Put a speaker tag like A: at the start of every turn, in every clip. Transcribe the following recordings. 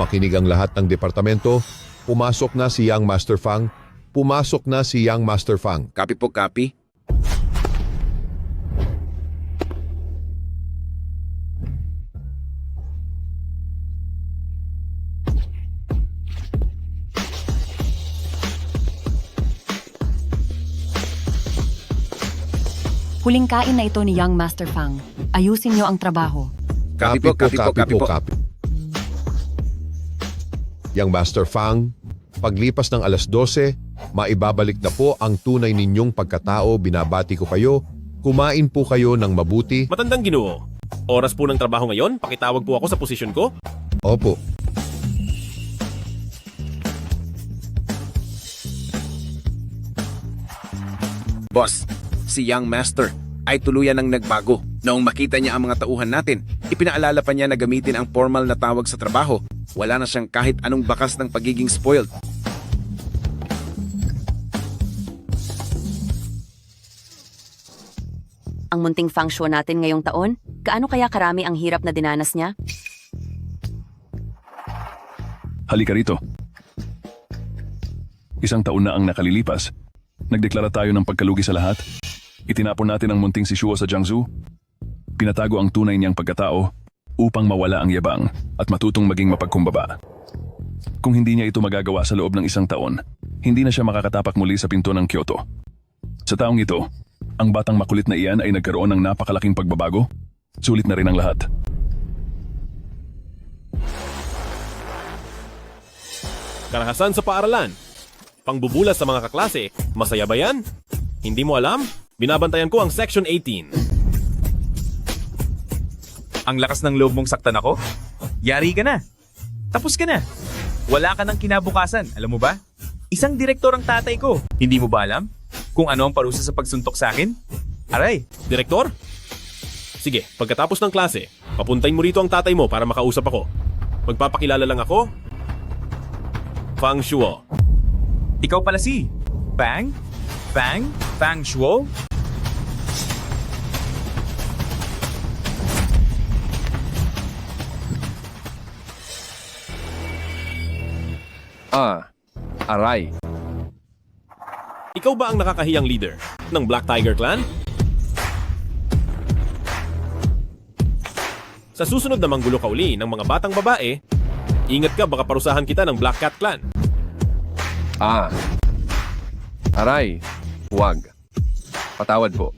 A: Makinig ang lahat ng departamento. Pumasok na si Young Master Fang. Pumasok na si Young Master Fang.
B: Copy po, copy.
C: Huling kain na ito ni Young Master Fang. Ayusin niyo ang trabaho.
B: Copy po, copy po, copy po.
A: Young Master Fang, paglipas ng alas 12, maibabalik na po ang tunay ninyong pagkatao. Binabati ko kayo. Kumain po kayo ng mabuti.
D: Matandang Ginoo. Oras po ng trabaho ngayon. Pakitawag po ako sa posisyon ko.
A: Opo.
B: Boss, si Young Master ay tuluyan ng nagbago. Noong makita niya ang mga tauhan natin, ipinaalala pa niya na gamitin ang formal na tawag sa trabaho. Wala na siyang kahit anong bakas ng pagiging spoiled.
C: Ang munting feng shui natin ngayong taon, gaano kaya karami ang hirap na dinanas niya?
E: Halika rito. Isang taon na ang nakalilipas. Nagdeklara tayo ng pagkalugi sa lahat. Itinapon natin ang munting si Shuo sa Jiangsu. Pinatago ang tunay niyang pagkatao upang mawala ang yabang at matutong maging mapagkumbaba. Kung hindi niya ito magagawa sa loob ng isang taon, hindi na siya makakatapak muli sa pinto ng Kyoto. Sa taong ito, ang batang makulit na iyan ay nagkaroon ng napakalaking pagbabago. Sulit na rin ang lahat.
D: Karahasan sa paaralan. Pangbubulas sa mga kaklase. Masaya ba yan? Hindi mo alam? Binabantayan ko ang Section 18.
F: Ang lakas ng loob mong saktan ako? Yari ka na. Tapos ka na. Wala ka ng kinabukasan, alam mo ba? Isang direktor ang tatay ko. Hindi mo ba alam kung ano ang parusa sa pagsuntok sa akin? Aray,
D: Direktor? Sige, pagkatapos ng klase, papuntahin mo rito ang tatay mo para makausap ako. Magpapakilala lang ako. Fang Shuo.
F: ikaw pala si Fang? Fang Shuo?
B: Aray.
D: Ikaw ba ang nakakahiyang leader ng Black Tiger Clan? Sa susunod na manggulo ka uli ng mga batang babae, ingat ka baka parusahan kita ng Black Cat Clan.
G: Aray, huwag. Patawad po.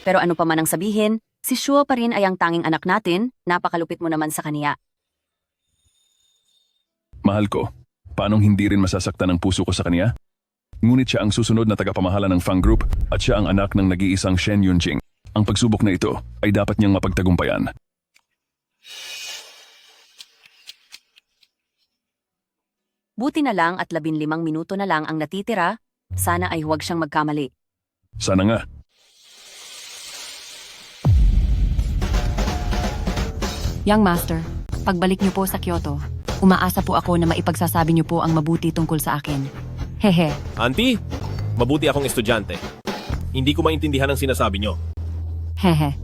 C: Pero ano pa man ang sabihin, si Shuo pa rin ay ang tanging anak natin, napakalupit mo naman sa kaniya.
E: Mahal ko, paanong hindi rin masasaktan ang puso ko sa kanya? Ngunit siya ang susunod na tagapamahala ng Fang Group at siya ang anak ng nag-iisang Shen Yunjing. Ang pagsubok na ito ay dapat niyang mapagtagumpayan.
C: Buti na lang at 15 minuto na lang ang natitira, sana ay huwag siyang magkamali.
E: Sana nga.
C: Young Master, pagbalik niyo po sa Kyoto, umaasa po ako na maipagsasabi niyo po ang mabuti tungkol sa akin. Hehe.
D: Auntie, mabuti akong estudyante. Hindi ko maintindihan ang sinasabi nyo.
C: Hehe.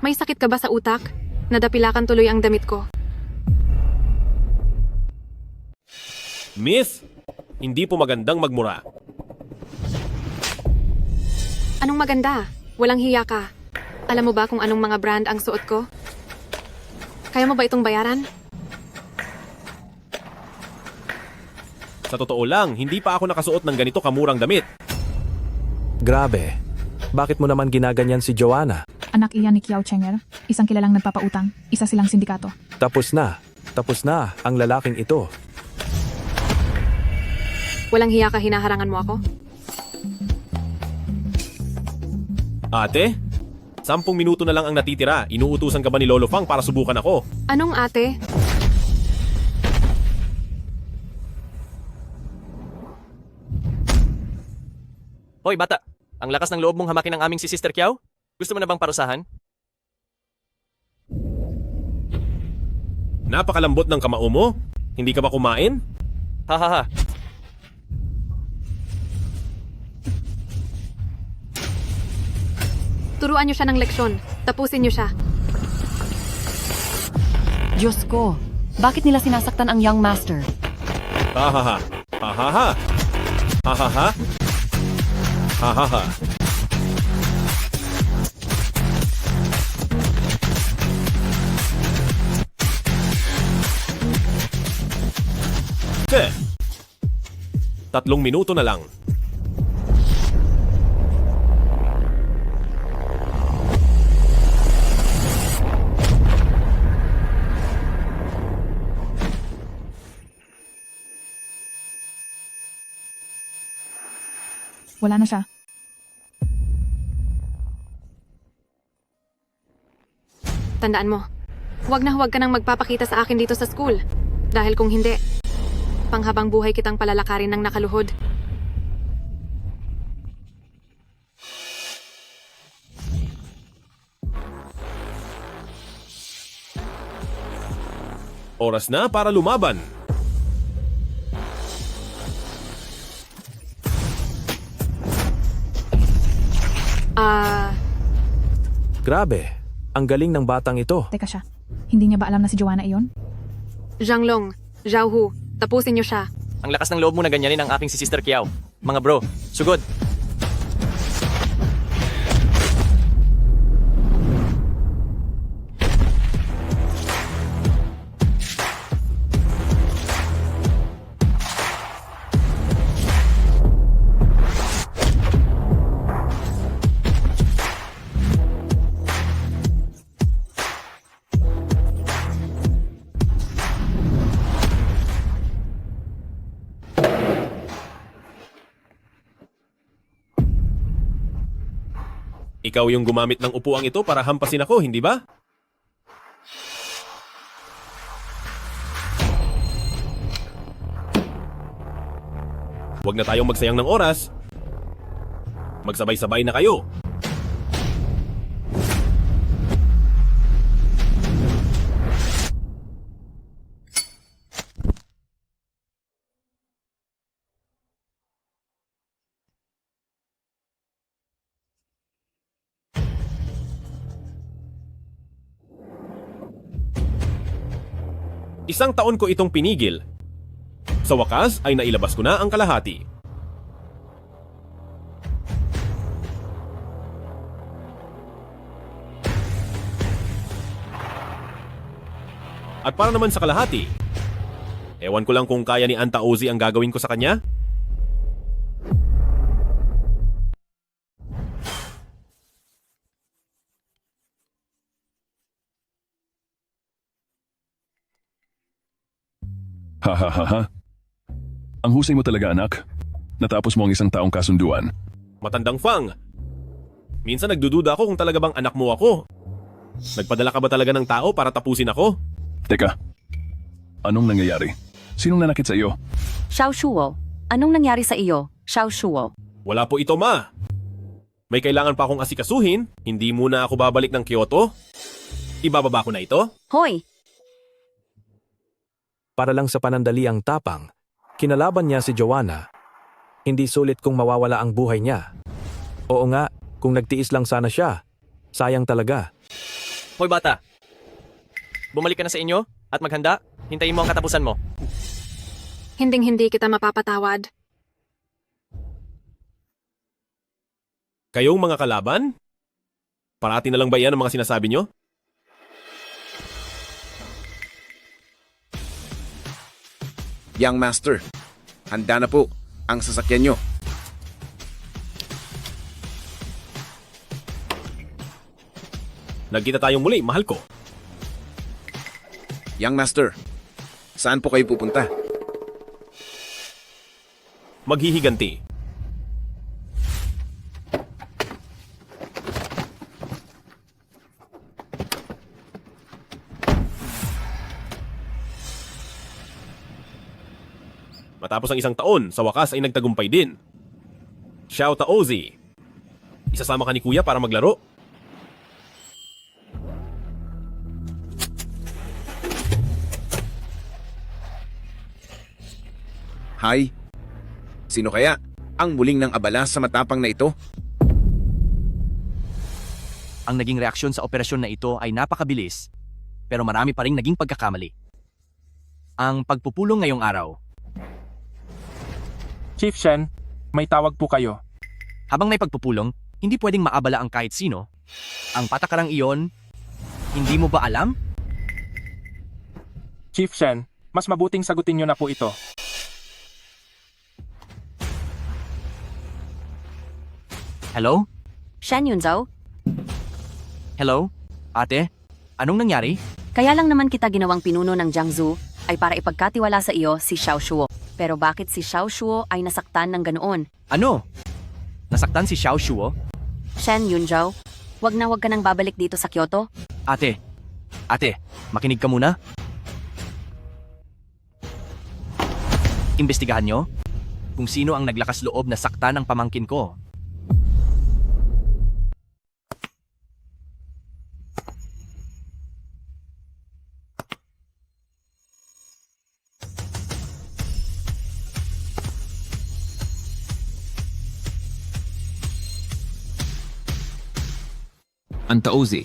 H: May sakit ka ba sa utak? Nadapilakan tuloy ang damit ko.
D: Miss, hindi po magandang magmura.
H: Anong maganda? Walang hiya ka. Alam mo ba kung anong mga brand ang suot ko? Kaya mo ba itong bayaran?
D: Sa totoo lang, hindi pa ako nakasuot ng ganito kamurang damit.
I: Grabe. Bakit mo naman ginaganyan si Joanna?
J: Anak iyan ni Kiao Chenger, isang kilalang nagpapautang, isa silang sindikato.
I: Tapos na ang lalaking ito.
H: Walang hiya ka, hinaharangan mo ako?
D: Ate, 10 minuto na lang ang natitira. Inuutusan ka ba ni Lolo Fang para subukan ako?
H: Anong ate?
K: Hoy bata, ang lakas ng loob mong hamakin ng aming si Sister Kiao? Gusto mo na bang parusahan?
D: Napakalambot ng kamao mo. Hindi ka ba kumain?
K: Hahaha.
H: Turuan niyo siya ng leksyon. Tapusin niyo siya.
C: Diyos ko, bakit nila sinasaktan ang young master?
D: Hahaha. Hahaha. Hahaha. Hahaha. Che! 3 minuto na lang.
J: Wala na siya.
H: Tandaan mo, huwag na huwag ka nang magpapakita sa akin dito sa school. Dahil kung hindi, panghabang buhay kitang palalakarin ng nakaluhod.
D: Oras na para lumaban.
I: Grabe, ang galing ng batang ito.
J: Teka siya. Hindi niya ba alam na si Joanna iyon?
H: Zhanglong, Zhao Hu, tapusin niyo siya.
K: Ang lakas ng loob mo na ganyanin ang aking si Sister Kiao. Mga bro, sugod.
D: Ikaw yung gumamit ng upuang ito para hampasin ako, hindi ba? Huwag na tayong magsayang ng oras. Magsabay-sabay na kayo. Isang taon ko itong pinigil. Sa wakas ay nailabas ko na ang kalahati. At para naman sa kalahati, ewan ko lang kung kaya ni Anta Ozi ang gagawin ko sa kanya.
E: Hahaha. Ang husay mo talaga, anak. Natapos mo ang isang taong kasunduan.
D: Matandang Fang. Minsan nagdududa ako kung talaga bang anak mo ako. Nagpadala ka ba talaga ng tao para tapusin ako?
E: Teka, anong nangyayari? Sinong nanakit sa iyo?
C: Xiao Shuo, anong nangyari sa iyo, Xiao Shuo?
D: Wala po ito, ma. May kailangan pa akong asikasuhin. Hindi muna ako babalik ng Kyoto. Ibababa ko na ito?
C: Hoy!
I: Para lang sa panandaliang tapang, kinalaban niya si Joanna. Hindi sulit kung mawawala ang buhay niya. Oo nga, kung nagtiis lang sana siya. Sayang talaga.
K: Hoy bata, bumalik ka na sa inyo at maghanda. Hintayin mo ang katapusan mo.
H: Hinding-hindi kita mapapatawad.
D: Kayong mga kalaban? Parati na lang ba yan ang mga sinasabi nyo?
B: Young Master, handa na po ang sasakyan nyo.
D: Nagkita tayong muli, mahal ko.
B: Young Master, saan po kayo pupunta?
D: Maghihiganti. Matapos ang isang taon, sa wakas ay nagtagumpay din. Xiao Taozi, isasama ka ni Kuya para maglaro?
B: Hi? Sino kaya ang muling nang abala sa matapang na ito?
K: Ang naging reaksyon sa operasyon na ito ay napakabilis, pero marami pa ring naging pagkakamali. Ang pagpupulong ngayong araw.
L: Chief Shen, may tawag po kayo.
K: Habang may pagpupulong, hindi pwedeng maabala ang kahit sino. Ang patakarang iyon, hindi mo ba alam?
L: Chief Shen, mas mabuting sagutin niyo na po ito.
K: Hello?
C: Shen Yunzao?
K: Hello? Ate? Anong nangyari?
C: Kaya lang naman kita ginawang pinuno ng Jiangsu ay para ipagkatiwala sa iyo si Xiao Shuo. Pero bakit si Xiao Shuo ay nasaktan ng ganoon?
K: Ano? Nasaktan si Xiao Shuo?
C: Shen Yunzao, wag ka nang babalik dito sa Kyoto.
K: Ate, makinig ka muna. Imbestigahan nyo kung sino ang naglakas loob na saktan ng pamangkin ko.
M: Antaozi,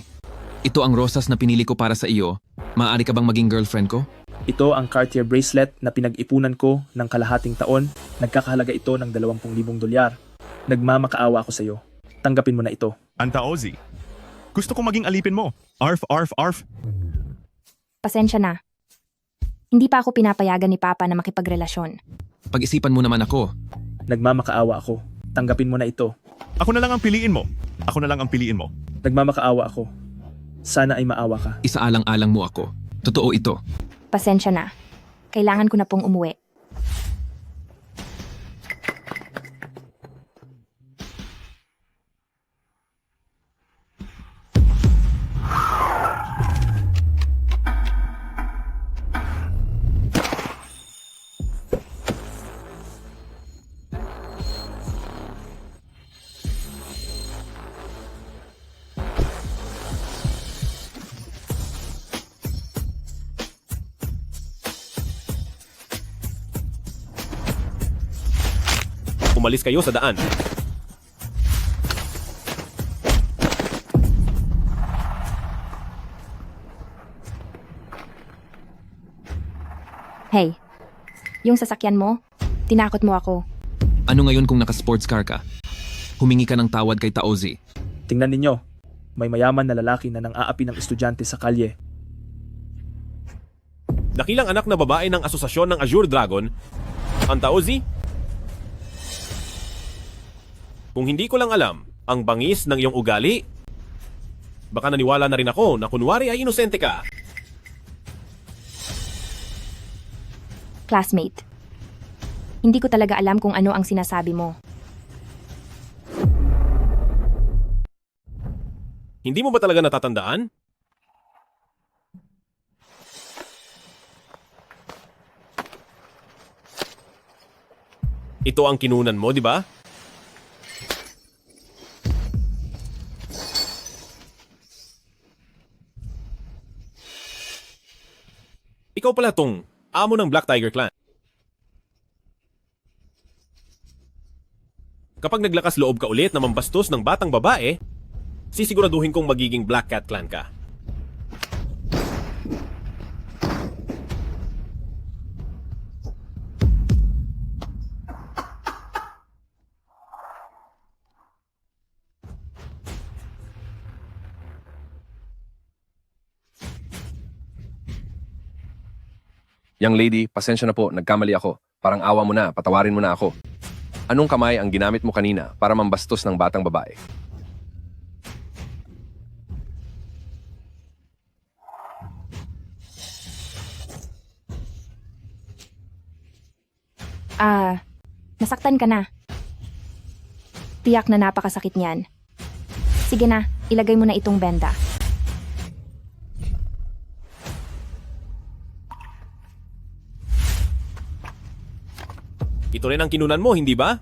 M: ito ang rosas na pinili ko para sa iyo. Maaari ka bang maging girlfriend ko?
L: Ito ang Cartier bracelet na pinag-ipunan ko ng kalahating taon. Nagkakahalaga ito ng 20,000 dolyar. Nagmamakaawa ako sa iyo. Tanggapin mo na ito.
N: Antaozi, gusto ko maging alipin mo. Arf, arf, arf.
J: Pasensya na. Hindi pa ako pinapayagan ni Papa na makipagrelasyon.
M: Pag-isipan mo naman ako.
L: Nagmamakaawa ako. Tanggapin mo na ito.
N: Ako na lang ang piliin mo. Ako na lang ang piliin mo.
L: Nagmamakaawa ako. Sana ay maawa ka.
M: Isaalang-alang mo ako. Totoo ito.
J: Pasensya na. Kailangan ko na pong umuwi.
D: Umalis kayo sa daan.
J: Hey, yung sasakyan mo, tinakot mo ako.
M: Ano ngayon kung naka-sports car ka? Humingi ka ng tawad kay Taozi.
L: Tingnan ninyo. May mayaman na lalaki na nang-aapi ng estudyante sa kalye.
D: Dakilang anak na babae ng asosasyon ng Azure Dragon, ang Taozi? Kung hindi ko lang alam ang bangis ng iyong ugali, baka naniwala na rin ako na kunwari ay inosente ka.
J: Classmate. Hindi ko talaga alam kung ano ang sinasabi mo.
D: Hindi mo ba talaga natatandaan? Ito ang kinunan mo, di ba? Ikaw pala tong amo ng Black Tiger Clan. Kapag naglakas loob ka ulit na mambastos ng batang babae, sisiguraduhin kong magiging Black Cat Clan ka.
G: Young lady, pasensya na po, nagkamali ako. Parang awa mo na, patawarin mo na ako. Anong kamay ang ginamit mo kanina para mambastos ng batang babae?
J: Nasaktan ka na. Tiyak na napakasakit niyan. Sige na, ilagay mo na itong benda.
D: Ito rin ang kinunan mo, hindi ba?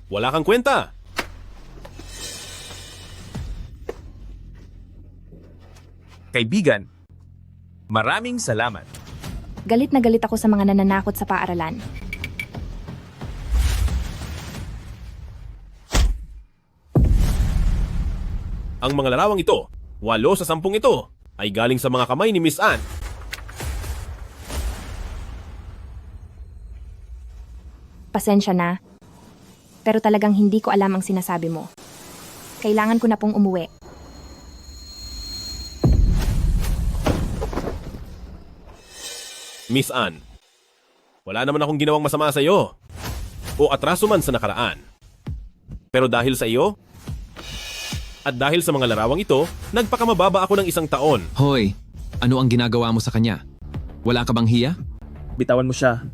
D: Wala kang kwenta.
F: Kaibigan, maraming salamat.
J: Galit na galit ako sa mga nananakot sa paaralan.
D: Ang mga larawang ito, 8 sa 10 ito, ay galing sa mga kamay ni Miss Anne.
J: Pasensya na. Pero talagang hindi ko alam ang sinasabi mo. Kailangan ko na pong umuwi.
D: Miss Anne, wala naman akong ginawang masama sa iyo o atraso man sa nakaraan. Pero dahil sa iyo at dahil sa mga larawang ito, nagpakamababa ako ng 1 taon.
M: Hoy, ano ang ginagawa mo sa kanya? Wala ka bang hiya?
L: Bitawan mo siya.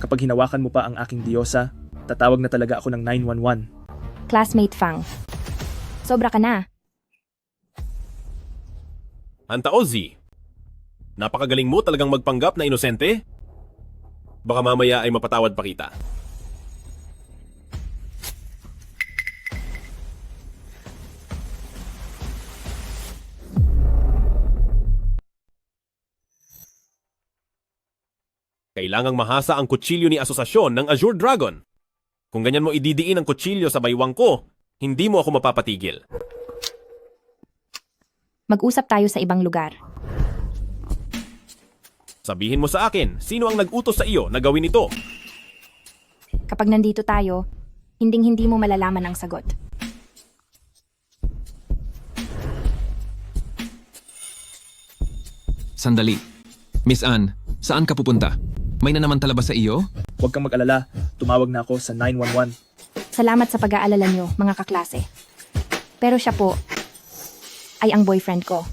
L: Kapag hinawakan mo pa ang aking diyosa, tatawag na talaga ako ng 911.
J: Classmate Fang. Sobra ka na.
D: Hanta Ozzy, napakagaling mo talagang magpanggap na inosente. Baka mamaya ay mapatawad pa kita. Kailangang mahasa ang kutsilyo ni asosasyon ng Azure Dragon. Kung ganyan mo ididiin ang kutsilyo sa baywang ko, hindi mo ako mapapatigil.
J: Mag-usap tayo sa ibang lugar.
D: Sabihin mo sa akin, sino ang nag-utos sa iyo na gawin ito?
J: Kapag nandito tayo, hinding-hindi mo malalaman ang sagot.
M: Sandali. Miss Anne, saan ka pupunta? May nanamantala ba sa iyo?
L: Huwag kang mag-alala, tumawag na ako sa 911.
J: Salamat sa pag-aalala niyo, mga kaklase. Pero siya po ay ang boyfriend ko.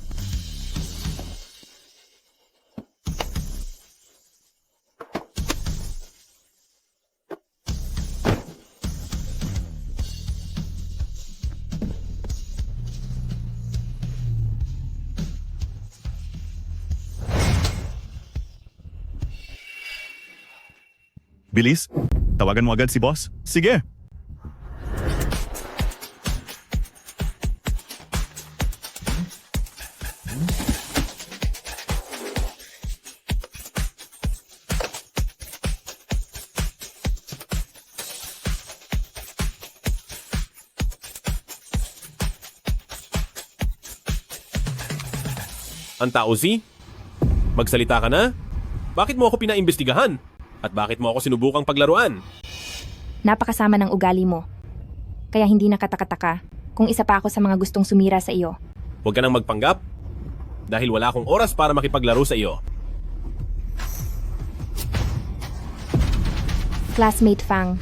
N: Bilis, tawagan mo agad si boss. Sige.
D: Hanta Ozzy, magsalita ka na? Bakit mo ako pinaimbestigahan? At bakit mo ako sinubukang paglaruan?
J: Napakasama ng ugali mo. Kaya hindi nakatakataka kung isa pa ako sa mga gustong sumira sa iyo.
D: Huwag ka nang magpanggap. Dahil wala akong oras para makipaglaro sa iyo.
J: Classmate Fang,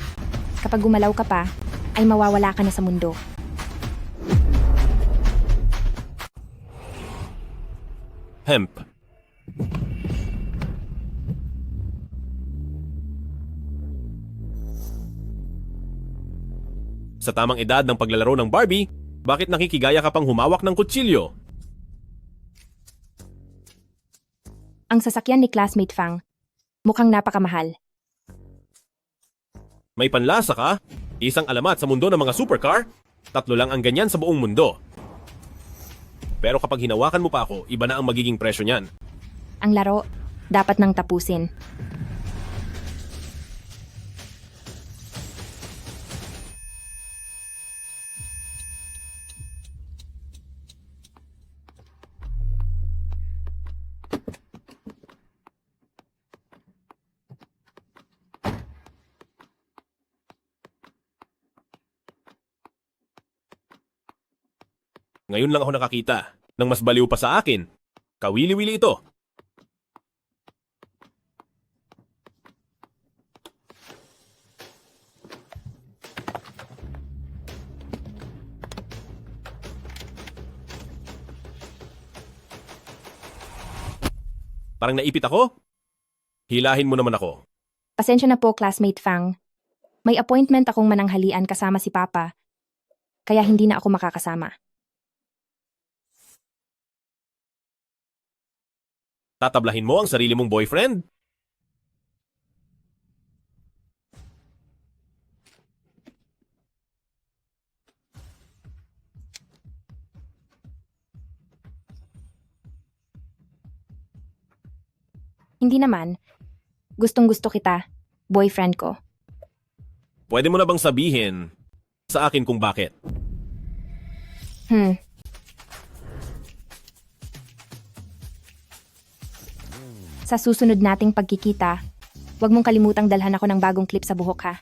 J: kapag gumalaw ka pa, ay mawawala ka na sa mundo.
D: Hemp. Sa tamang edad ng paglalaro ng Barbie, bakit nakikigaya ka pang humawak ng kutsilyo?
J: Ang sasakyan ni Classmate Fang, mukhang napakamahal.
D: May panlasa ka? Isang alamat sa mundo ng mga supercar? 3 lang ang ganyan sa buong mundo. Pero kapag hinawakan mo pa ako, iba na ang magiging presyo niyan.
J: Ang laro, dapat nang tapusin.
D: Ngayon lang ako nakakita ng mas baliw pa sa akin. Kawili-wili ito. Parang naipit ako? Hilahin mo naman ako.
J: Pasensya na po, Classmate Fang. May appointment akong mananghalian kasama si Papa, kaya hindi na ako makakasama.
D: Tatablahin mo ang sarili mong boyfriend?
J: Hindi naman. Gustong-gusto kita, boyfriend ko.
D: Pwede mo na bang sabihin sa akin kung bakit?
J: Sa susunod nating pagkikita, huwag mong kalimutang dalhan ako ng bagong clip sa buhok ha.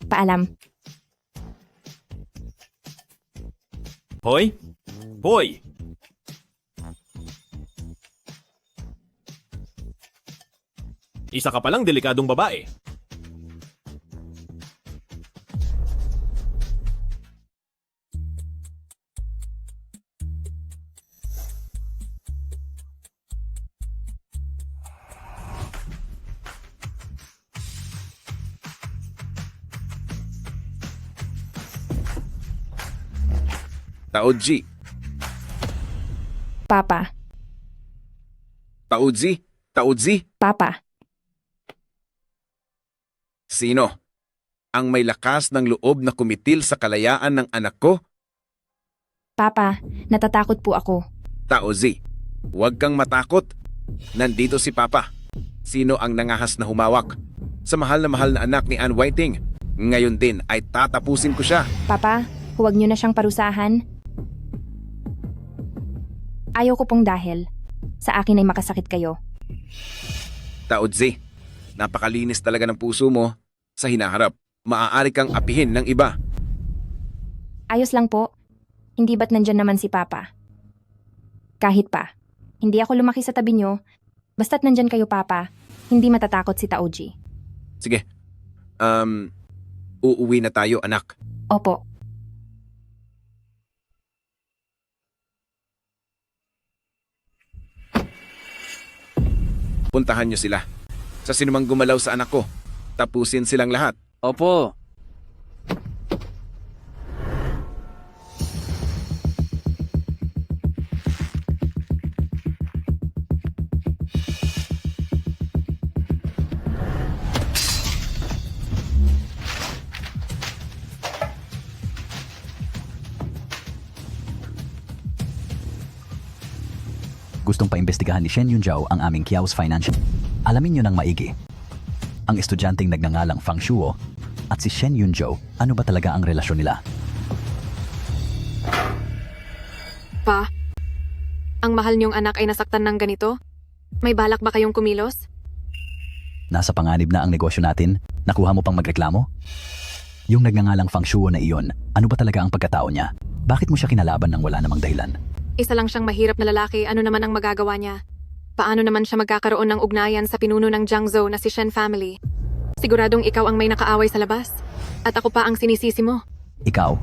J: Paalam.
D: Hoy? Hoy! Isa ka palang delikadong babae.
B: Taoji.
J: Papa.
B: Taoji? Taoji?
J: Papa.
B: Sino? Ang may lakas ng loob na kumitil sa kalayaan ng anak ko?
J: Papa, natatakot po ako.
B: Taoji, huwag kang matakot. Nandito si Papa. Sino ang nangahas na humawak? Sa mahal na anak ni Ann Whiting. Ngayon din ay tatapusin ko siya.
J: Papa, huwag niyo na siyang parusahan. Ayaw ko pong dahil sa akin ay makasakit kayo.
B: Taoji, napakalinis talaga ng puso mo sa hinaharap. Maaari kang apihin ng iba.
J: Ayos lang po. Hindi ba't nandyan naman si Papa? Kahit pa, hindi ako lumaki sa tabi niyo. Basta't nandyan kayo, Papa, hindi matatakot si Taoji.
B: Sige. Uuwi na tayo, anak.
J: Opo.
B: Puntahan niyo sila. Sa sinumang gumalaw sa anak ko, tapusin silang lahat.
K: Opo.
O: Gustong paimbestigahan ni Shen Yunjiao ang aming Kiao's Financial. Alamin niyo ng maigi. Ang estudyanteng nagngangalang Fang Shuo at si Shen Yunjiao, ano ba talaga ang relasyon nila?
H: Pa, ang mahal niyong anak ay nasaktan ng ganito? May balak ba kayong kumilos?
O: Nasa panganib na ang negosyo natin, nakuha mo pang magreklamo? Yung nagngangalang Fang Shuo na iyon, ano ba talaga ang pagkatao niya? Bakit mo siya kinalaban ng wala namang dahilan?
H: Isa lang siyang mahirap na lalaki, ano naman ang magagawa niya? Paano naman siya magkakaroon ng ugnayan sa pinuno ng Jiangzhou na si Shen family? Siguradong ikaw ang may nakaaway sa labas. At ako pa ang sinisisi mo.
O: Ikaw?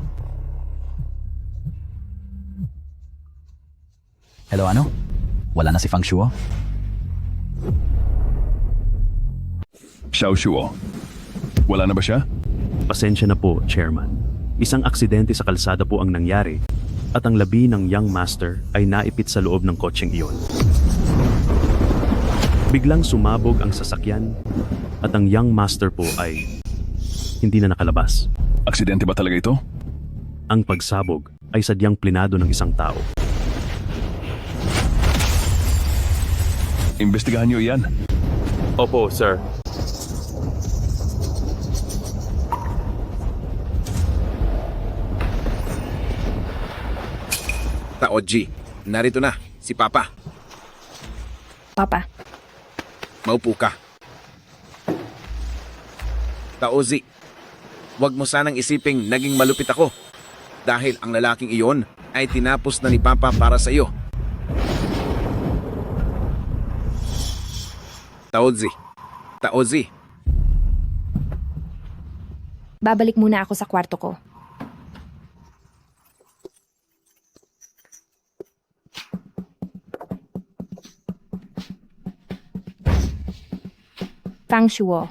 O: Hello, ano? Wala na si Fang Shuo?
E: Xiao Shuo. Wala na ba siya?
P: Pasensya na po, Chairman. Isang aksidente sa kalsada po ang nangyari at ang labi ng young master ay naipit sa loob ng kotseng iyon. Biglang sumabog ang sasakyan at ang young master po ay hindi na nakalabas.
E: Aksidente ba talaga ito?
P: Ang pagsabog ay sadyang plinado ng isang tao.
E: Imbestigahan niyo iyan.
P: Opo, sir.
B: Taoji, narito na, si Papa.
J: Papa.
B: Maupo ka. Taoji, wag mo sanang isiping naging malupit ako. Dahil ang lalaking iyon ay tinapos na ni Papa para sa iyo. Taoji, Taoji.
J: Babalik muna ako sa kwarto ko. Fang Shuo.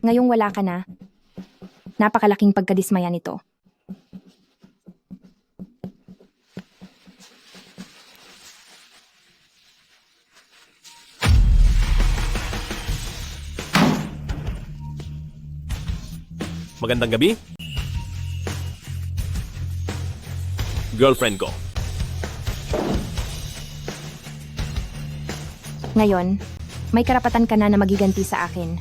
J: Ngayong wala ka na, napakalaking pagkadismaya nito.
D: Magandang gabi. Girlfriend ko.
J: Ngayon, may karapatan ka na magiganti sa akin.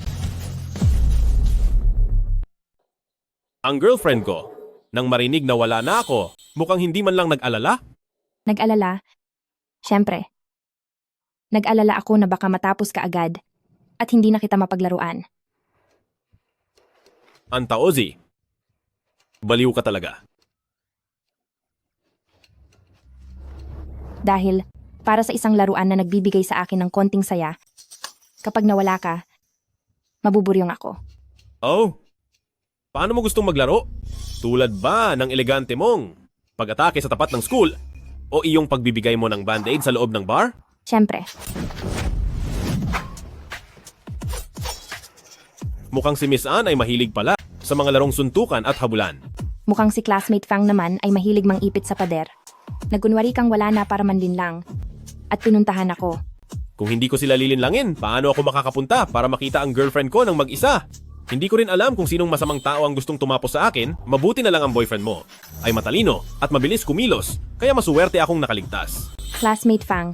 D: Ang girlfriend ko, nang marinig na wala na ako, mukhang hindi man lang nag-alala.
J: Nag-alala? Siyempre. Nag-alala ako na baka matapos ka agad at hindi na kita mapaglaruan.
D: Anta Ozzy, baliw ka talaga.
J: Dahil para sa isang laruan na nagbibigay sa akin ng konting saya, kapag nawala ka, mabuburyong ako.
D: Oh, paano mo gustong maglaro? Tulad ba ng elegante mong pag-atake sa tapat ng school? O iyong pagbibigay mo ng band-aid sa loob ng bar?
J: Siyempre,
D: Mukhang si Miss Ann ay mahilig pala sa mga larong suntukan at habulan.
J: mukhang si classmate Fang naman ay mahilig mang ipit sa pader. Nagkunwari kang wala na para manlinlang. At pinuntahan ako.
D: Kung hindi ko sila lilinlangin, paano ako makakapunta para makita ang girlfriend ko ng mag-isa? Hindi ko rin alam kung sinong masamang tao ang gustong tumapos sa akin, mabuti na lang ang boyfriend mo. Ay matalino at mabilis kumilos, kaya masuwerte akong nakaligtas.
J: Classmate Fang,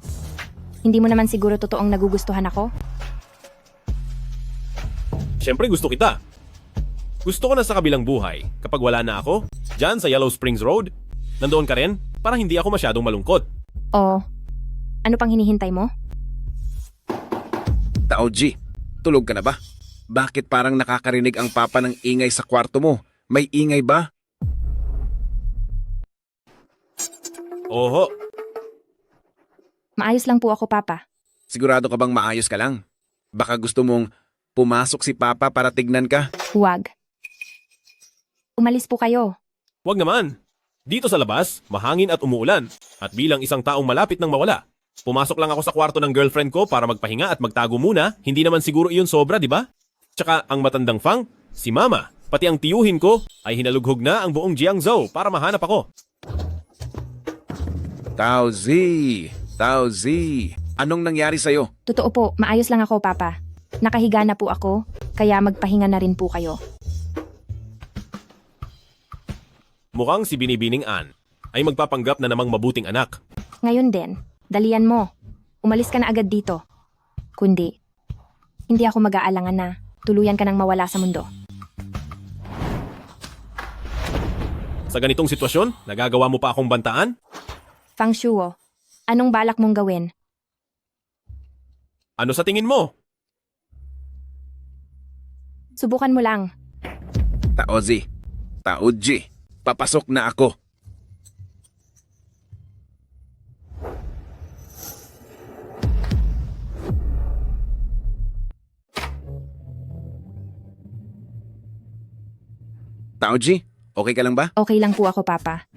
J: hindi mo naman siguro totoong nagugustuhan ako?
D: Siyempre gusto kita. Gusto ko na sa kabilang buhay, kapag wala na ako, dyan sa Yellow Springs Road, nandoon ka rin para hindi ako masyadong malungkot.
J: O, ano pang hinihintay mo?
B: Tao G, tulog ka na ba? Bakit parang nakakarinig ang papa ng ingay sa kwarto mo? May ingay ba?
D: Oho,
J: Maayos lang po ako, Papa.
B: Sigurado ka bang maayos ka lang? Baka gusto mong pumasok si papa para tignan ka?
J: Huwag. Umalis po kayo.
D: wag naman. Dito sa labas, mahangin at umuulan. At bilang isang taong malapit nang mawala, pumasok lang ako sa kwarto ng girlfriend ko para magpahinga at magtago muna. Hindi naman siguro iyon sobra, di ba? Tsaka ang matandang Fang, si Mama, pati ang tiyuhin ko ay hinalughog na ang buong Jiangzhou para mahanap ako.
B: Tao Z, anong nangyari sa'yo?
J: Totoo po, maayos lang ako, Papa. Nakahiga na po ako, kaya magpahinga na rin po kayo.
D: Mukhang si Binibining Ann ay magpapanggap na namang mabuting anak.
J: Ngayon din, dalian mo. Umalis ka na agad dito. Kundi, hindi ako mag-aalangan na tuluyan ka nang mawala sa mundo.
D: Sa ganitong sitwasyon, nagagawa mo pa akong bantaan?
J: Fang Shuo, anong balak mong gawin?
D: Ano sa tingin mo?
J: Subukan mo lang.
B: Tao Z, papasok na ako. Tao G, okay ka lang ba?
J: Okay lang po ako, Papa.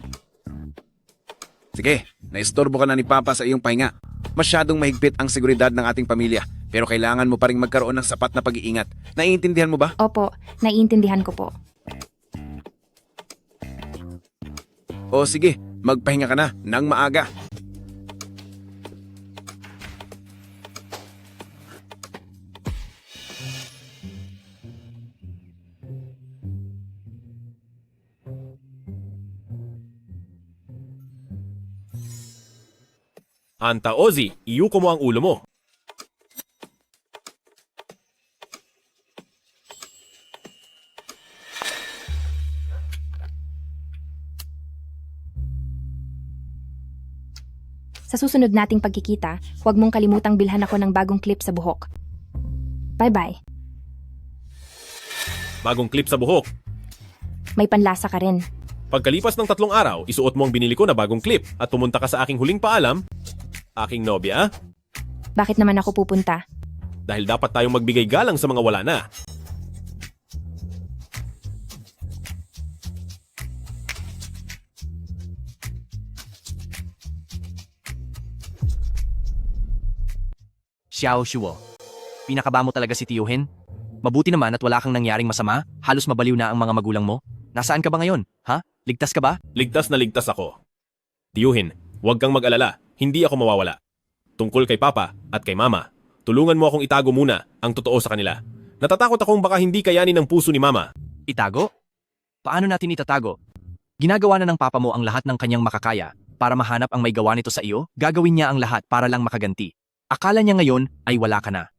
B: Sige, naistorbo ka na ni Papa sa iyong pahinga. Masyadong mahigpit ang seguridad ng ating pamilya, pero kailangan mo pa rin magkaroon ng sapat na pag-iingat. Naiintindihan mo ba?
J: Opo, naiintindihan ko po.
B: O sige, magpahinga ka na nang maaga.
D: Anta Ozzy, iyuko mo ang ulo mo.
J: Sa susunod nating pagkikita, huwag mong kalimutang bilhan ako ng bagong clip sa buhok. Bye-bye.
D: Bagong clip sa buhok.
J: May panlasa ka rin.
D: Pagkalipas ng 3 araw, isuot mo ang binili ko na bagong clip at pumunta ka sa aking huling paalam, aking nobya,
J: Bakit naman ako pupunta?
D: dahil dapat tayong magbigay galang sa mga wala na.
K: Xiao Shuo, pinakaba mo talaga si tiyuhin? Mabuti naman at wala kang nangyaring masama, halos mabaliw na ang mga magulang mo. Nasaan ka ba ngayon? Ha? Ligtas ka ba?
D: Ligtas na ligtas ako. Tiyuhin, huwag kang mag-alala, hindi ako mawawala. Tungkol kay Papa at kay Mama, tulungan mo akong itago muna ang totoo sa kanila. Natatakot akong baka hindi kayanin ng puso ni Mama.
K: Itago? Paano natin itatago? Ginagawa na ng papa mo ang lahat ng kanyang makakaya para mahanap ang may gawa nito sa iyo, gagawin niya ang lahat para lang makaganti. Akala niya ngayon ay wala ka na.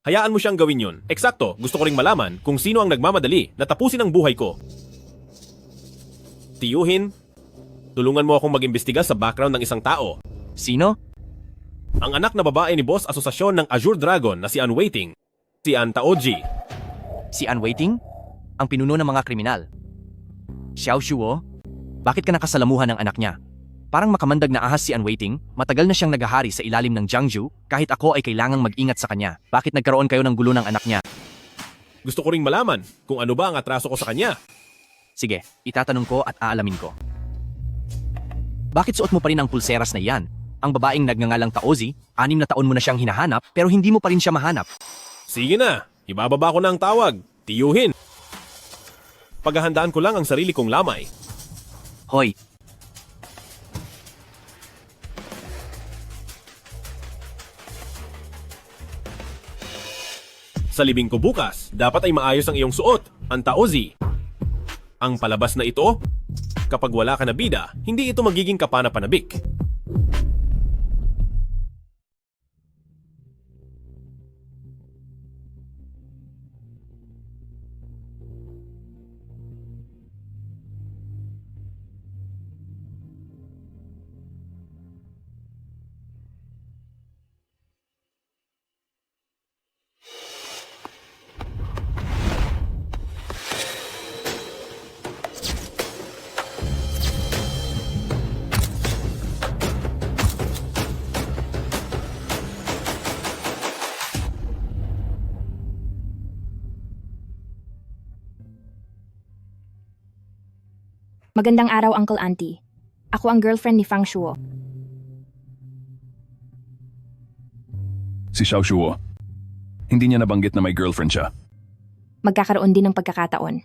D: Hayaan mo siyang gawin yun. Eksakto, gusto ko ring malaman kung sino ang nagmamadali na tapusin ang buhay ko. Tiyuhin, tulungan mo akong mag-imbestiga sa background ng isang tao.
K: Sino?
D: Ang anak na babae ni Boss Asosasyon ng Azure Dragon na si Ann Waiting, si Ann Taoji.
K: Si Ann Waiting? Ang pinuno ng mga kriminal. Xiao Shuo? Bakit ka nakasalamuhan ng anak niya? Parang makamandag na ahas si Ann Waiting, matagal na siyang nagahari sa ilalim ng Jiangsu, kahit ako ay kailangang mag-ingat sa kanya. Bakit nagkaroon kayo ng gulo ng anak niya?
D: Gusto ko ring malaman kung ano ba ang atraso ko sa kanya.
K: Sige, itatanong ko at aalamin ko. Bakit suot mo pa rin ang pulseras na iyan? Ang babaeng nagngangalang Taozi, 6 na taon mo na siyang hinahanap pero hindi mo pa rin siya mahanap.
D: Sige na, ibababa ko na ang tawag. Tiyuhin. Paghahandaan ko lang ang sarili kong lamay.
K: Hoy,
D: Sa libing ko bukas, dapat ay maayos ang iyong suot, ang Taozi. Ang palabas na ito, kapag wala ka na bida, hindi ito magiging kapana-panabik.
J: Magandang araw, Uncle Auntie. Ako ang girlfriend ni Fang Shuo.
E: Si Xiao Shuo. Hindi niya nabanggit na may girlfriend siya.
J: Magkakaroon din ng pagkakataon.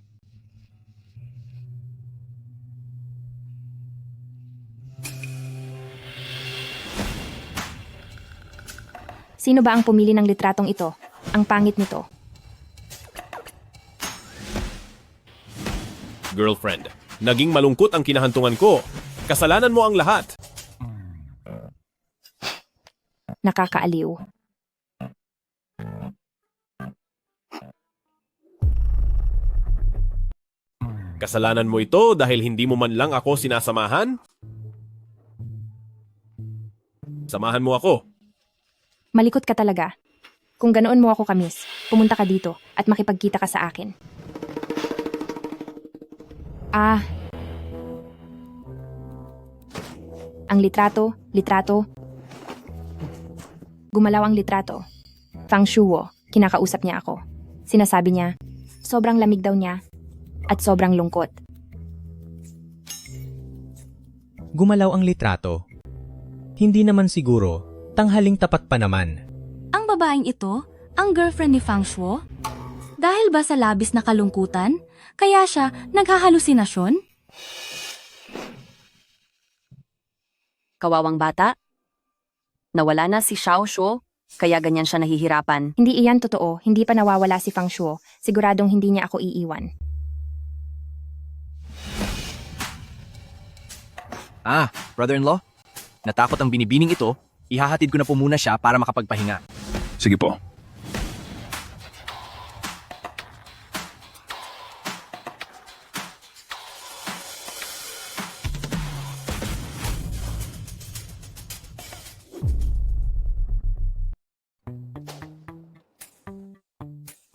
J: Sino ba ang pumili ng litratong ito? Ang pangit nito.
D: Girlfriend, naging malungkot ang kinahantungan ko. Kasalanan mo ang lahat.
J: Nakakaaliw.
D: Kasalanan mo ito dahil hindi mo man lang ako sinasamahan? Samahan mo ako.
J: Malikot ka talaga. Kung ganoon mo ako kamis, pumunta ka dito at makipagkita ka sa akin. Ang litrato. Gumalaw ang litrato. Fang Shuo, kinakausap niya ako. Sinasabi niya, sobrang lamig daw niya at sobrang lungkot.
Q: Gumalaw ang litrato. Hindi naman siguro, tanghaling tapat pa naman.
R: Ang babaeng ito, ang girlfriend ni Fang Shuo? Dahil ba sa labis na kalungkutan, kaya siya naghahalusinasyon?
C: Kawawang bata. Nawala na si Xiao Shuo, kaya ganyan siya nahihirapan.
J: Hindi iyan totoo, hindi pa nawawala si Fang Shuo. Siguradong hindi niya ako iiwan.
K: Brother-in-law? Natakot ang binibining ito, ihahatid ko na po muna siya para makapagpahinga.
E: Sige po.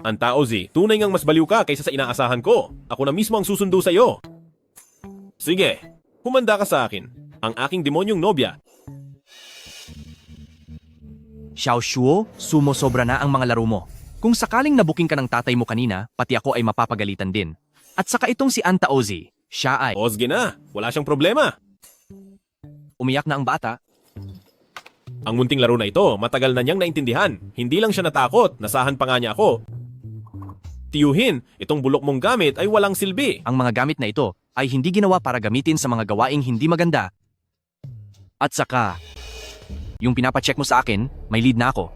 D: Ang Taozi, tunay ngang mas baliw ka kaysa sa inaasahan ko. Ako na mismo ang susundo sa iyo. Sige, humanda ka sa akin. Ang aking demonyong nobya.
K: Xiao Shuo, sumo-sobra na ang mga laro mo. Kung sakaling nabuking ka ng tatay mo kanina, pati ako ay mapapagalitan din. At saka itong si Ann Taozi, siya ay...
D: Osge na, wala siyang problema.
K: Umiyak na ang bata.
D: Ang munting laro na ito, matagal na niyang naintindihan. Hindi lang siya natakot, nasahan pa nga niya ako. Tiyuhin, itong bulok mong gamit ay walang silbi.
K: Ang mga gamit na ito ay hindi ginawa para gamitin sa mga gawaing hindi maganda. At saka, yung pinapacheck mo sa akin, may lead na ako.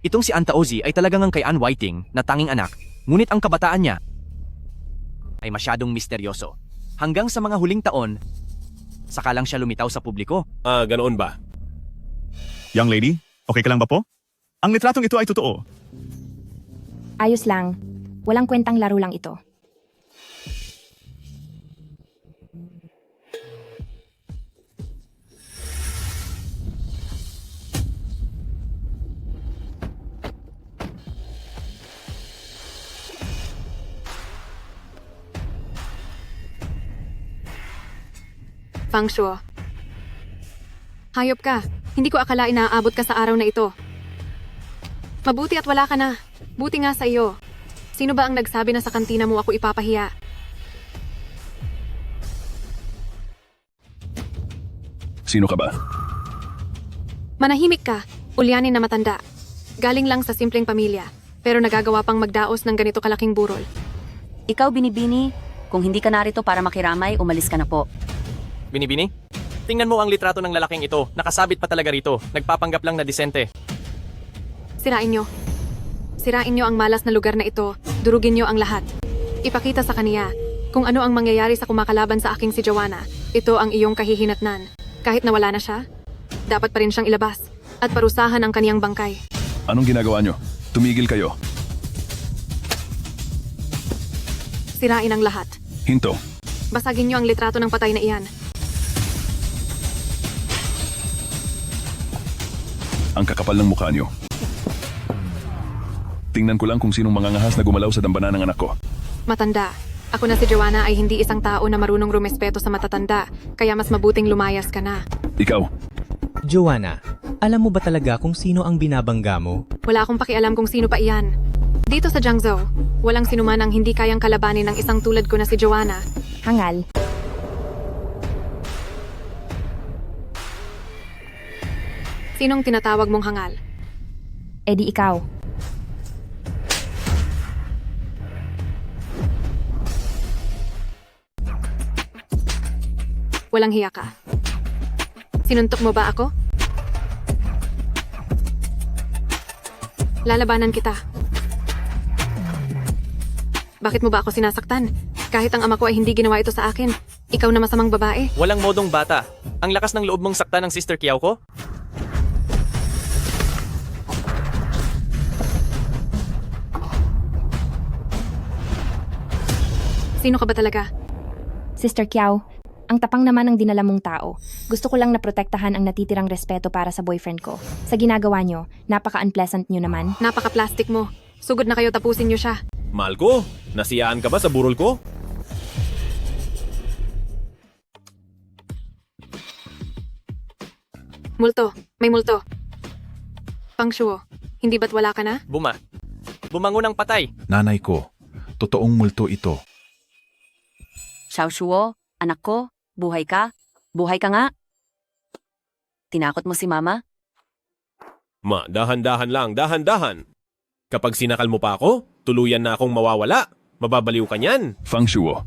K: Itong si Ann Taozi ay talagang ang kay Ann Waiting na tanging anak, ngunit ang kabataan niya ay masyadong misteryoso. Hanggang sa mga huling taon, saka lang siya lumitaw sa publiko.
D: Ganoon ba?
N: Young lady, okay ka lang ba po? Ang litratong ito ay totoo.
J: Ayos lang. Walang kwentang laro lang ito.
H: Fang Shuo. Hayop ka. Hindi ko akalain na aabot ka sa araw na ito. Mabuti at wala ka na. Buti nga sa iyo. Sino ba ang nagsabi na sa kantina mo ako ipapahiya?
E: Sino ka ba?
H: Manahimik ka. Ulyanin na matanda. Galing lang sa simpleng pamilya. Pero nagagawa pang magdaos ng ganito kalaking burol.
C: Ikaw, Binibini, kung hindi ka narito para makiramay, umalis ka na po.
K: Binibini? Tingnan mo ang litrato ng lalaking ito. Nakasabit pa talaga rito. Nagpapanggap lang na disente.
H: Sirain nyo. Sirain nyo ang malas na lugar na ito. Durugin nyo ang lahat. Ipakita sa kaniya kung ano ang mangyayari sa kumakalaban sa aking si Joanna. Ito ang iyong kahihinatnan. Kahit nawala na siya, dapat pa rin siyang ilabas at parusahan ang kaniyang bangkay.
E: Anong ginagawa nyo? Tumigil kayo.
H: Sirain ang lahat.
E: Hinto.
H: Basagin nyo ang litrato ng patay na iyan.
E: Ang kakapal ng mukha nyo. Tingnan ko lang kung sinong mangangahas na gumalaw sa dambana ng anak ko.
H: Matanda. Ako na si Joanna ay hindi isang tao na marunong rumespeto sa matatanda, kaya mas mabuting lumayas ka na.
E: Ikaw.
Q: Joanna, alam mo ba talaga kung sino ang binabangga mo?
H: Wala akong pakialam kung sino pa iyan. Dito sa Jiangzhou, walang sinuman ang hindi kayang kalabanin ng isang tulad ko na si Joanna.
J: Hangal.
H: Sinong tinatawag mong hangal?
J: E di ikaw.
H: Walang hiya ka. Sinuntok mo ba ako? Lalabanan kita. Bakit mo ba ako sinasaktan? Kahit ang ama ko ay hindi ginawa ito sa akin. Ikaw na masamang babae.
K: Walang modong bata. Ang lakas ng loob mong saktan ng Sister Kiao ko?
H: Sino ka ba talaga?
J: Sister Kiao, ang tapang naman ng dinala mong tao. Gusto ko lang na protektahan ang natitirang respeto para sa boyfriend ko. Sa ginagawa nyo, napaka-unpleasant nyo naman.
H: Napaka-plastic mo. Sugod na kayo, tapusin nyo siya.
D: Mahal ko, nasiyaan ka ba sa burol ko?
H: Multo. May multo. Fang Shuo, hindi ba't wala ka na?
K: Bumangon ng patay.
S: Nanay ko, totoong multo ito.
C: Xiao Shuo, anak ko, buhay ka? Buhay ka nga? Tinakot mo si Mama?
D: Ma, dahan-dahan lang, dahan-dahan. Kapag sinakal mo pa ako, tuluyan na akong mawawala. Mababaliw ka niyan.
E: Fang Shuo.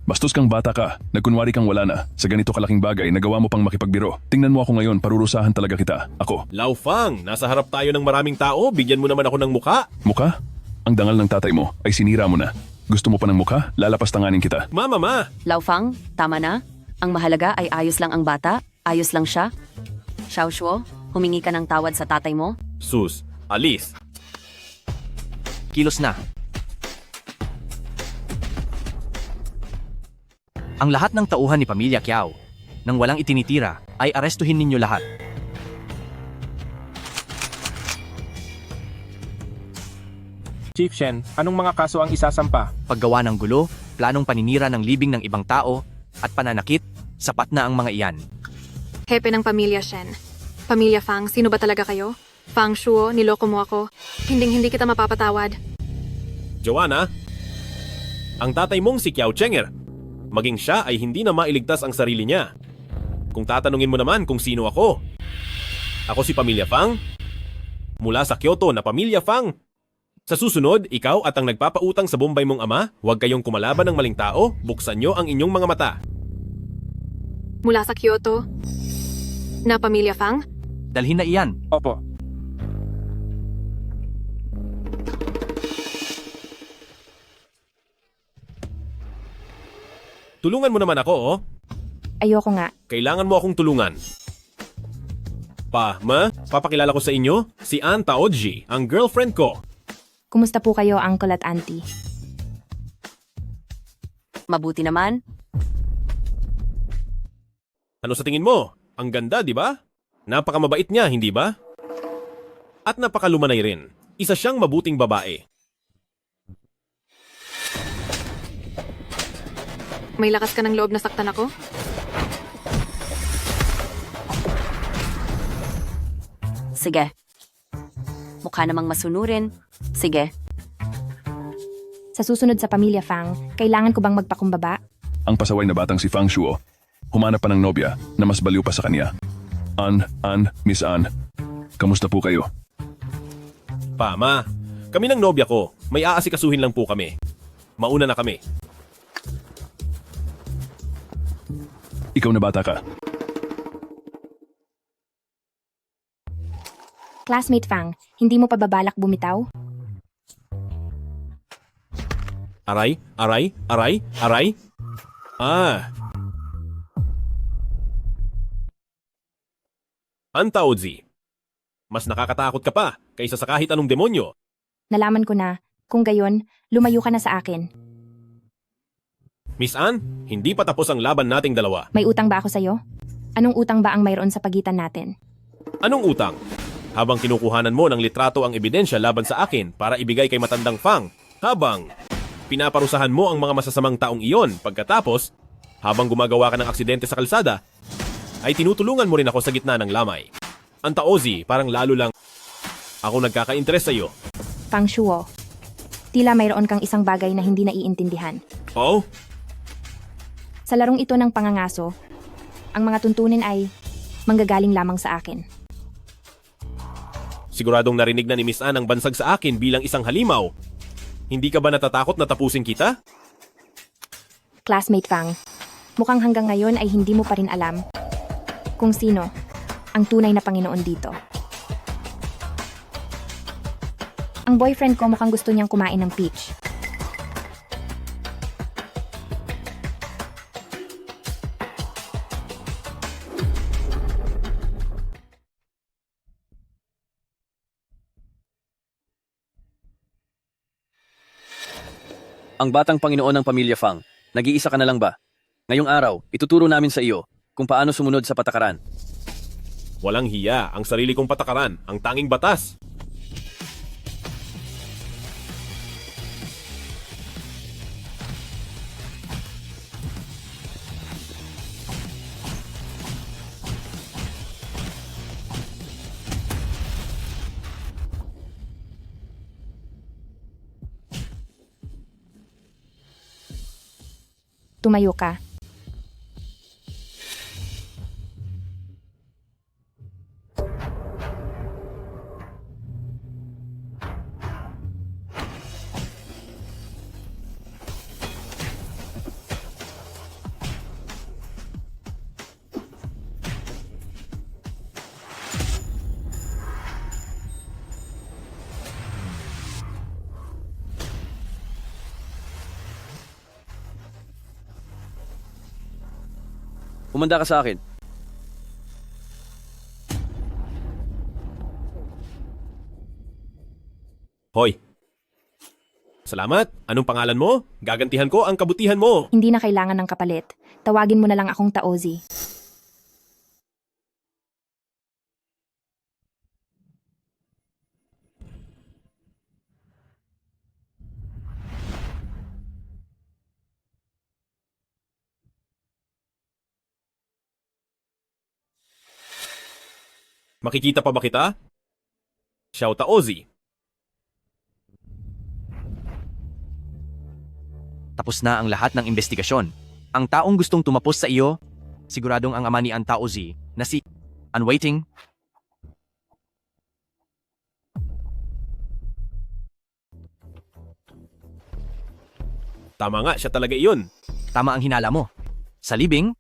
E: Bastos kang bata ka. Nagkunwari kang wala na. Sa ganito kalaking bagay, nagawa mo pang makipagbiro. Tingnan mo ako ngayon, parurusahan talaga kita. Ako.
D: Lao Fang, nasa harap tayo ng maraming tao. Bigyan mo naman ako ng muka.
E: Muka? Ang dangal ng tatay mo ay sinira mo na. Gusto mo pa ng muka? Lalapastanganin kita.
D: Mama!
C: Laufang, tama na. Ang mahalaga ay ayos lang ang bata. Ayos lang siya. Xiao Shuo, humingi ka ng tawad sa tatay mo.
D: Sus, alis.
K: Kilos na. Ang lahat ng tauhan ni Pamilya Kiao, nang walang itinitira, ay arestuhin ninyo lahat.
T: Chief Shen, anong mga kaso ang isasampa?
K: Paggawa ng gulo, planong paninira ng libing ng ibang tao, at pananakit, sapat na ang mga iyan.
H: Hepe ng pamilya Shen. Pamilya Fang, sino ba talaga kayo? Fang Shuo, niloko mo ako. Hindi kita mapapatawad.
D: Joanna, ang tatay mong si Kiao Chenger. Maging siya ay hindi na mailigtas ang sarili niya. Kung tatanungin mo naman kung sino ako. Ako si Pamilya Fang. Mula sa Kyoto na Pamilya Fang. Sa susunod, ikaw at ang nagpapautang sa Bombay mong ama, huwag kayong kumalaban ng maling tao, buksan nyo ang inyong mga mata.
H: Mula sa Kyoto na Pamilya Fang?
K: Dalhin na iyan.
T: Opo.
D: Tulungan mo naman ako, oh.
J: Ayoko nga.
D: Kailangan mo akong tulungan. Papakilala ko sa inyo, si Ann Taoji, ang girlfriend ko.
J: Kumusta po kayo, uncle at auntie?
C: Mabuti naman.
D: Ano sa tingin mo? Ang ganda, di ba? Napakamabait niya, hindi ba? At napakalumanay rin. Isa siyang mabuting babae.
H: May lakas ka ng loob na saktan ako?
C: Sige. Mukha namang masunurin. Sige.
J: Sa susunod sa pamilya Fang, kailangan ko bang magpakumbaba?
E: Ang pasaway na batang si Fang Shuo, humanap pa ng nobya na mas baliw pa sa kanya. Miss Ann, kamusta po kayo?
D: Pa, ma. Kami ng nobya ko. May aasikasuhin lang po kami. Mauna na kami.
E: Ikaw na bata ka.
J: Classmate Fang, hindi mo pa babalak bumitaw?
D: Aray, aray, aray, aray. Antaozi, mas nakakatakot ka pa kaysa sa kahit anong demonyo.
J: Nalaman ko na, kung gayon, lumayo ka na sa akin.
D: Miss Ann, hindi pa tapos ang laban nating dalawa.
J: May utang ba ako sa'yo? Anong utang ba ang mayroon sa pagitan natin?
D: Anong utang? Habang kinukuhanan mo ng litrato ang ebidensya laban sa akin para ibigay kay matandang Fang, habang pinaparusahan mo ang mga masasamang taong iyon pagkatapos, habang gumagawa ka ng aksidente sa kalsada, ay tinutulungan mo rin ako sa gitna ng lamay. Antaozi, parang lalo lang ako nagkaka-interes sa iyo.
J: Fang Shuo, tila mayroon kang isang bagay na hindi naiintindihan.
D: Oh?
J: Sa larong ito ng pangangaso, ang mga tuntunin ay manggagaling lamang sa akin.
D: Siguradong narinig na ni Miss Ann ang bansag sa akin bilang isang halimaw. Hindi ka ba natatakot na tapusin kita?
J: Classmate Fang, mukhang hanggang ngayon ay hindi mo pa rin alam kung sino ang tunay na Panginoon dito. Ang boyfriend ko mukhang gusto niyang kumain ng peach.
K: Ang batang Panginoon ng pamilya Fang, nag-iisa ka na lang ba? Ngayong araw, ituturo namin sa iyo kung paano sumunod sa patakaran.
D: Walang hiya, ang sarili kong patakaran, ang tanging batas.
J: Tumayo ka.
K: Umanda ka sa akin.
D: Hoy. Salamat. Anong pangalan mo? Gagantihan ko ang kabutihan mo.
J: Hindi na kailangan ng kapalit. Tawagin mo na lang akong Taozi.
D: Makikita pa ba kita? Xiao Taozi.
K: Tapos na ang lahat ng investigasyon. Ang taong gustong tumapos sa iyo, siguradong ang ama ni Antaozi na si Unwaiting.
D: Tama nga, siya talaga iyon.
K: Tama ang hinala mo. Sa libing,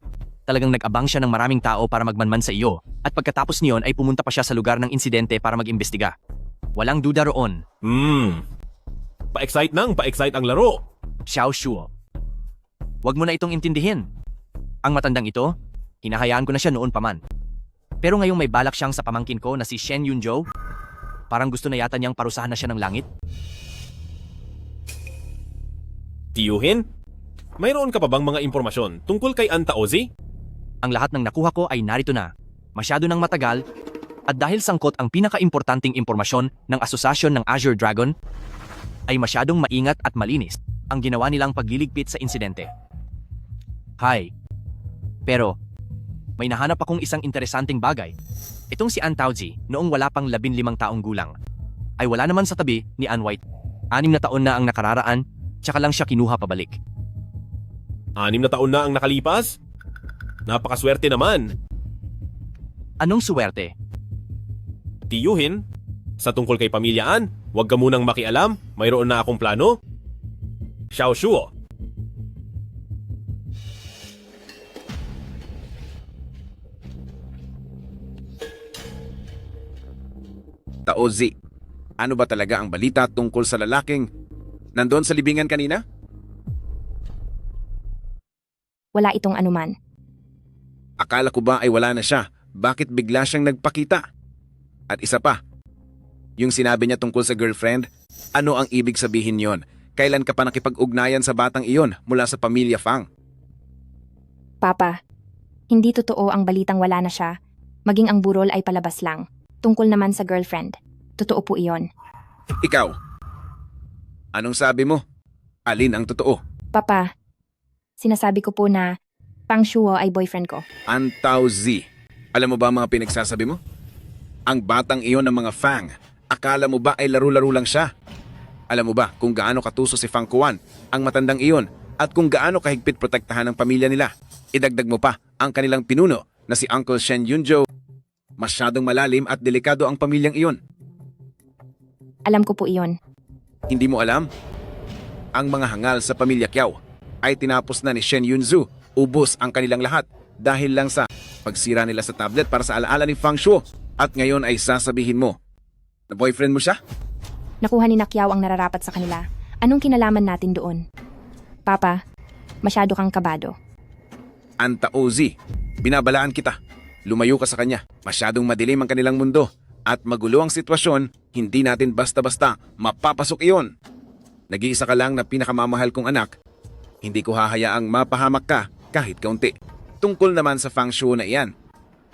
K: talagang nag-abang siya ng maraming tao para magmanman sa iyo. At pagkatapos niyon ay pumunta pa siya sa lugar ng insidente para mag-imbestiga. Walang duda roon.
D: Pa-excite ang laro.
K: Xiao Shuo. Huwag mo na itong intindihin. Ang matandang ito, hinahayaan ko na siya noon pa man. Pero ngayong may balak siyang sa pamangkin ko na si Shen Yunzhou, parang gusto na yata niyang parusahan na siya ng langit.
D: Tiyuhin? Mayroon ka pa bang mga impormasyon tungkol kay Antaozi?
K: Ang lahat ng nakuha ko ay narito na. Masyado nang matagal, at dahil sangkot ang pinaka-importanting impormasyon ng asosasyon ng Azure Dragon, ay masyadong maingat at malinis ang ginawa nilang pagliligpit sa insidente. Pero, may nahanap akong isang interesanting bagay. Itong si An Taozi, noong wala pang 15 taong gulang, ay wala naman sa tabi ni Ann White. 6 na taon na ang nakararaan, tsaka lang siya kinuha pabalik.
D: 6 na taon na ang nakalipas? Napakaswerte naman.
K: Anong suwerte?
D: Tiyuhin, sa tungkol kay pamilyaan, huwag ka munang makialam, mayroon na akong plano. Xiao Shuo.
B: Taozi, ano ba talaga ang balita tungkol sa lalaking nandun sa libingan kanina?
J: Wala itong anuman.
B: Akala ko ba ay wala na siya? Bakit bigla siyang nagpakita? At isa pa, yung sinabi niya tungkol sa girlfriend, ano ang ibig sabihin yon? Kailan ka pa nakipag-ugnayan sa batang iyon mula sa pamilya Fang?
J: Papa, hindi totoo ang balitang wala na siya. Maging ang burol ay palabas lang. Tungkol naman sa girlfriend. Totoo po iyon.
B: Ikaw, anong sabi mo? Alin ang totoo?
J: Papa, sinasabi ko po na Pang Shuo ay boyfriend ko.
B: An Taozi, alam mo ba ang mga pinagsasabi mo? Ang batang iyon ng mga Fang, akala mo ba ay laro-laro lang siya? Alam mo ba kung gaano katuso si Fang Kuan, ang matandang iyon, at kung gaano kahigpit protektahan ng pamilya nila? Idagdag mo pa ang kanilang pinuno na si Uncle Shen Yunjo. Masyadong malalim at delikado ang pamilyang iyon.
J: Alam ko po iyon.
B: Hindi mo alam? Ang mga hangal sa pamilya Kiao ay tinapos na ni Shen Yunzu. Ubos ang kanilang lahat dahil lang sa pagsira nila sa tablet para sa alaala ni Fang Shuo. At ngayon ay sasabihin mo na boyfriend mo siya?
J: Nakuha ni Nakiao ang nararapat sa kanila. Anong kinalaman natin doon? Papa, masyado kang kabado.
B: An Taozi, binabalaan kita. Lumayo ka sa kanya. Masyadong madilim ang kanilang mundo. At magulo ang sitwasyon, hindi natin basta-basta mapapasok iyon. Nag-iisa ka lang na pinakamamahal kong anak. Hindi ko hahayaang mapahamak ka kahit kaunti. Tungkol naman sa Fang Shuo na iyan,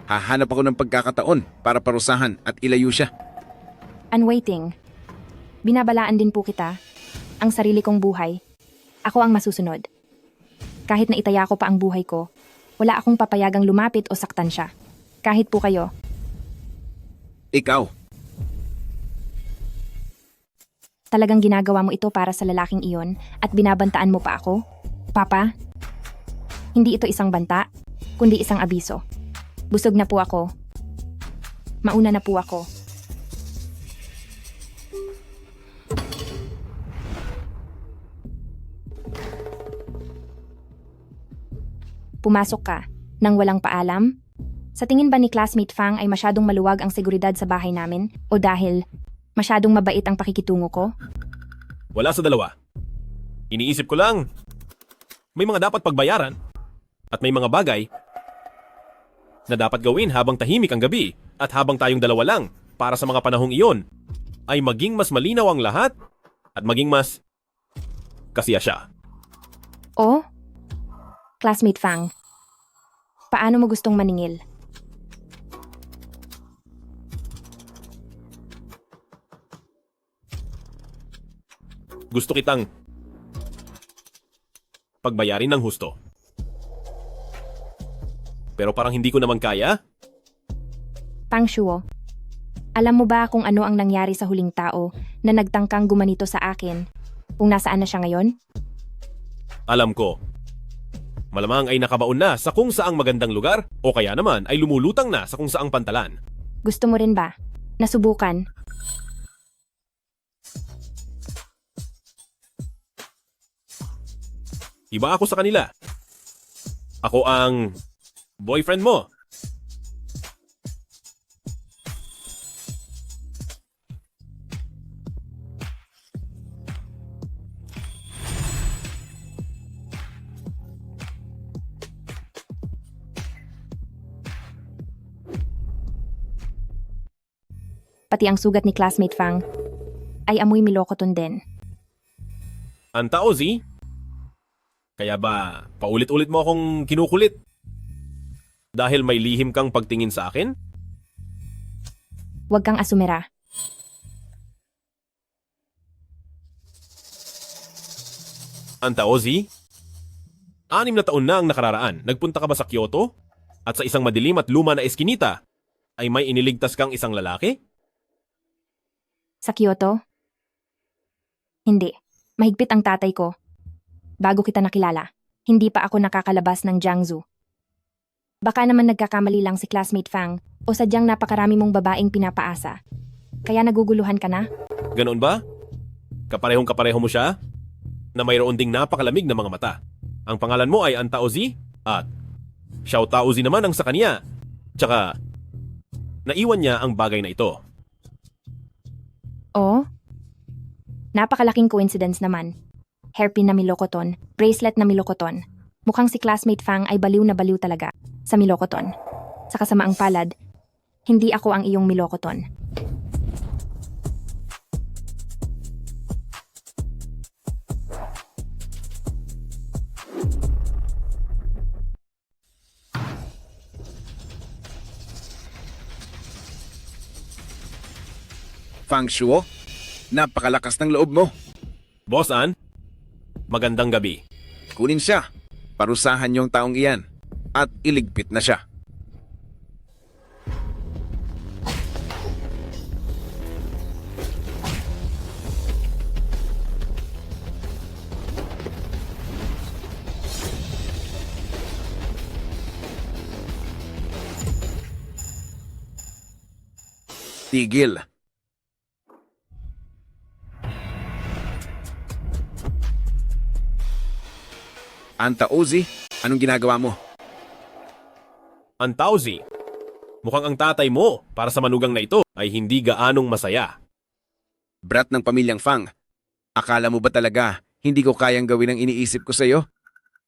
B: hahanap ako ng pagkakataon para parusahan at ilayo siya.
J: And waiting. Binabalaan din po kita. Ang sarili kong buhay. Ako ang masusunod. Kahit na itaya ko pa ang buhay ko, wala akong papayagang lumapit o saktan siya. Kahit po kayo.
B: Ikaw.
J: Talagang ginagawa mo ito para sa lalaking iyon at binabantaan mo pa ako? Papa? Hindi ito isang banta, kundi isang abiso. Busog na po ako. Mauna na po ako. Pumasok ka nang walang paalam? Sa tingin ba ni classmate Fang ay masyadong maluwag ang seguridad sa bahay namin? O dahil masyadong mabait ang pakikitungo ko?
D: Wala sa dalawa. Iniisip ko lang, may mga dapat pagbayaran at may mga bagay na dapat gawin habang tahimik ang gabi at habang tayong dalawa lang para sa mga panahong iyon ay maging mas malinaw ang lahat at maging mas kasiya siya.
J: O? Classmate Fang, paano mo gustong maningil?
D: Gusto kitang pagbayarin ng husto. Pero parang hindi ko naman kaya.
J: Pang Shuo, alam mo ba kung ano ang nangyari sa huling tao na nagtangkang gumanito sa akin kung nasaan na siya ngayon?
D: Alam ko. Malamang ay nakabaon na sa kung saang magandang lugar o kaya naman ay lumulutang na sa kung saang pantalan.
J: Gusto mo rin ba? Nasubukan?
D: Iba ako sa kanila. Ako ang boyfriend mo.
J: Pati ang sugat ni classmate Fang ay amoy Milokoton din.
D: Ang Taozi? Kaya ba paulit-ulit mo akong kinukulit? Dahil may lihim kang pagtingin sa akin?
J: Huwag kang asumera.
D: Ang Taozi? 6 na taon na ang nakararaan. Nagpunta ka ba sa Kyoto? At sa isang madilim at luma na eskinita, ay may iniligtas kang isang lalaki?
J: Sa Kyoto? Hindi. Mahigpit ang tatay ko. Bago kita nakilala, hindi pa ako nakakalabas ng Jiangsu. Baka naman nagkakamali lang si classmate Fang o sadyang napakarami mong babaeng pinapaasa. Kaya naguguluhan ka na?
D: Ganoon ba? Kaparehong kapareho mo siya? Na mayroon ding napakalamig na mga mata. Ang pangalan mo ay Antaozi at Xiao Taozi naman ang sa kanya. Tsaka, naiwan niya ang bagay na ito.
J: Oo? Napakalaking coincidence naman. Hairpin na Milokoton, bracelet na Milokoton. Mukhang si classmate Fang ay baliw na baliw talaga sa Milokoton. Sa kasamaang palad, hindi ako ang iyong Milokoton.
B: Fang Shuo, napakalakas ng loob mo.
D: Boss An, magandang gabi.
B: Kunin siya. Parusahan yung taong iyan. At iligpit na siya. Tigil. Antaozi, anong ginagawa mo?
D: Antaozi, mukhang ang tatay mo para sa manugang na ito ay hindi gaanong masaya.
B: Brat ng pamilyang Fang, akala mo ba talaga hindi ko kayang gawin ang iniisip ko sa iyo?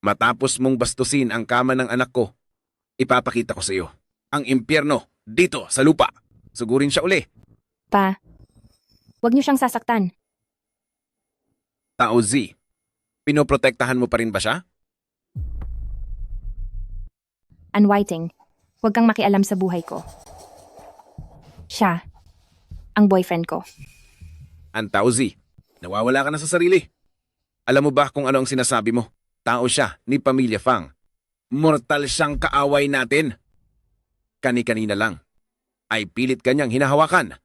B: Matapos mong bastusin ang kama ng anak ko, ipapakita ko sa iyo ang impyerno dito sa lupa. Sugurin siya uli.
J: Pa, wag niyo siyang sasaktan.
B: Taozi, pinoprotektahan mo pa rin ba siya?
J: Unwhiting, wag kang makialam sa buhay ko. Siya, ang boyfriend ko.
B: Antaozi, nawawala ka na sa sarili. Alam mo ba kung ano ang sinasabi mo? Tao siya ni Pamilya Fang. Mortal siyang kaaway natin. Kani-kanina lang ay pilit kanyang hinahawakan.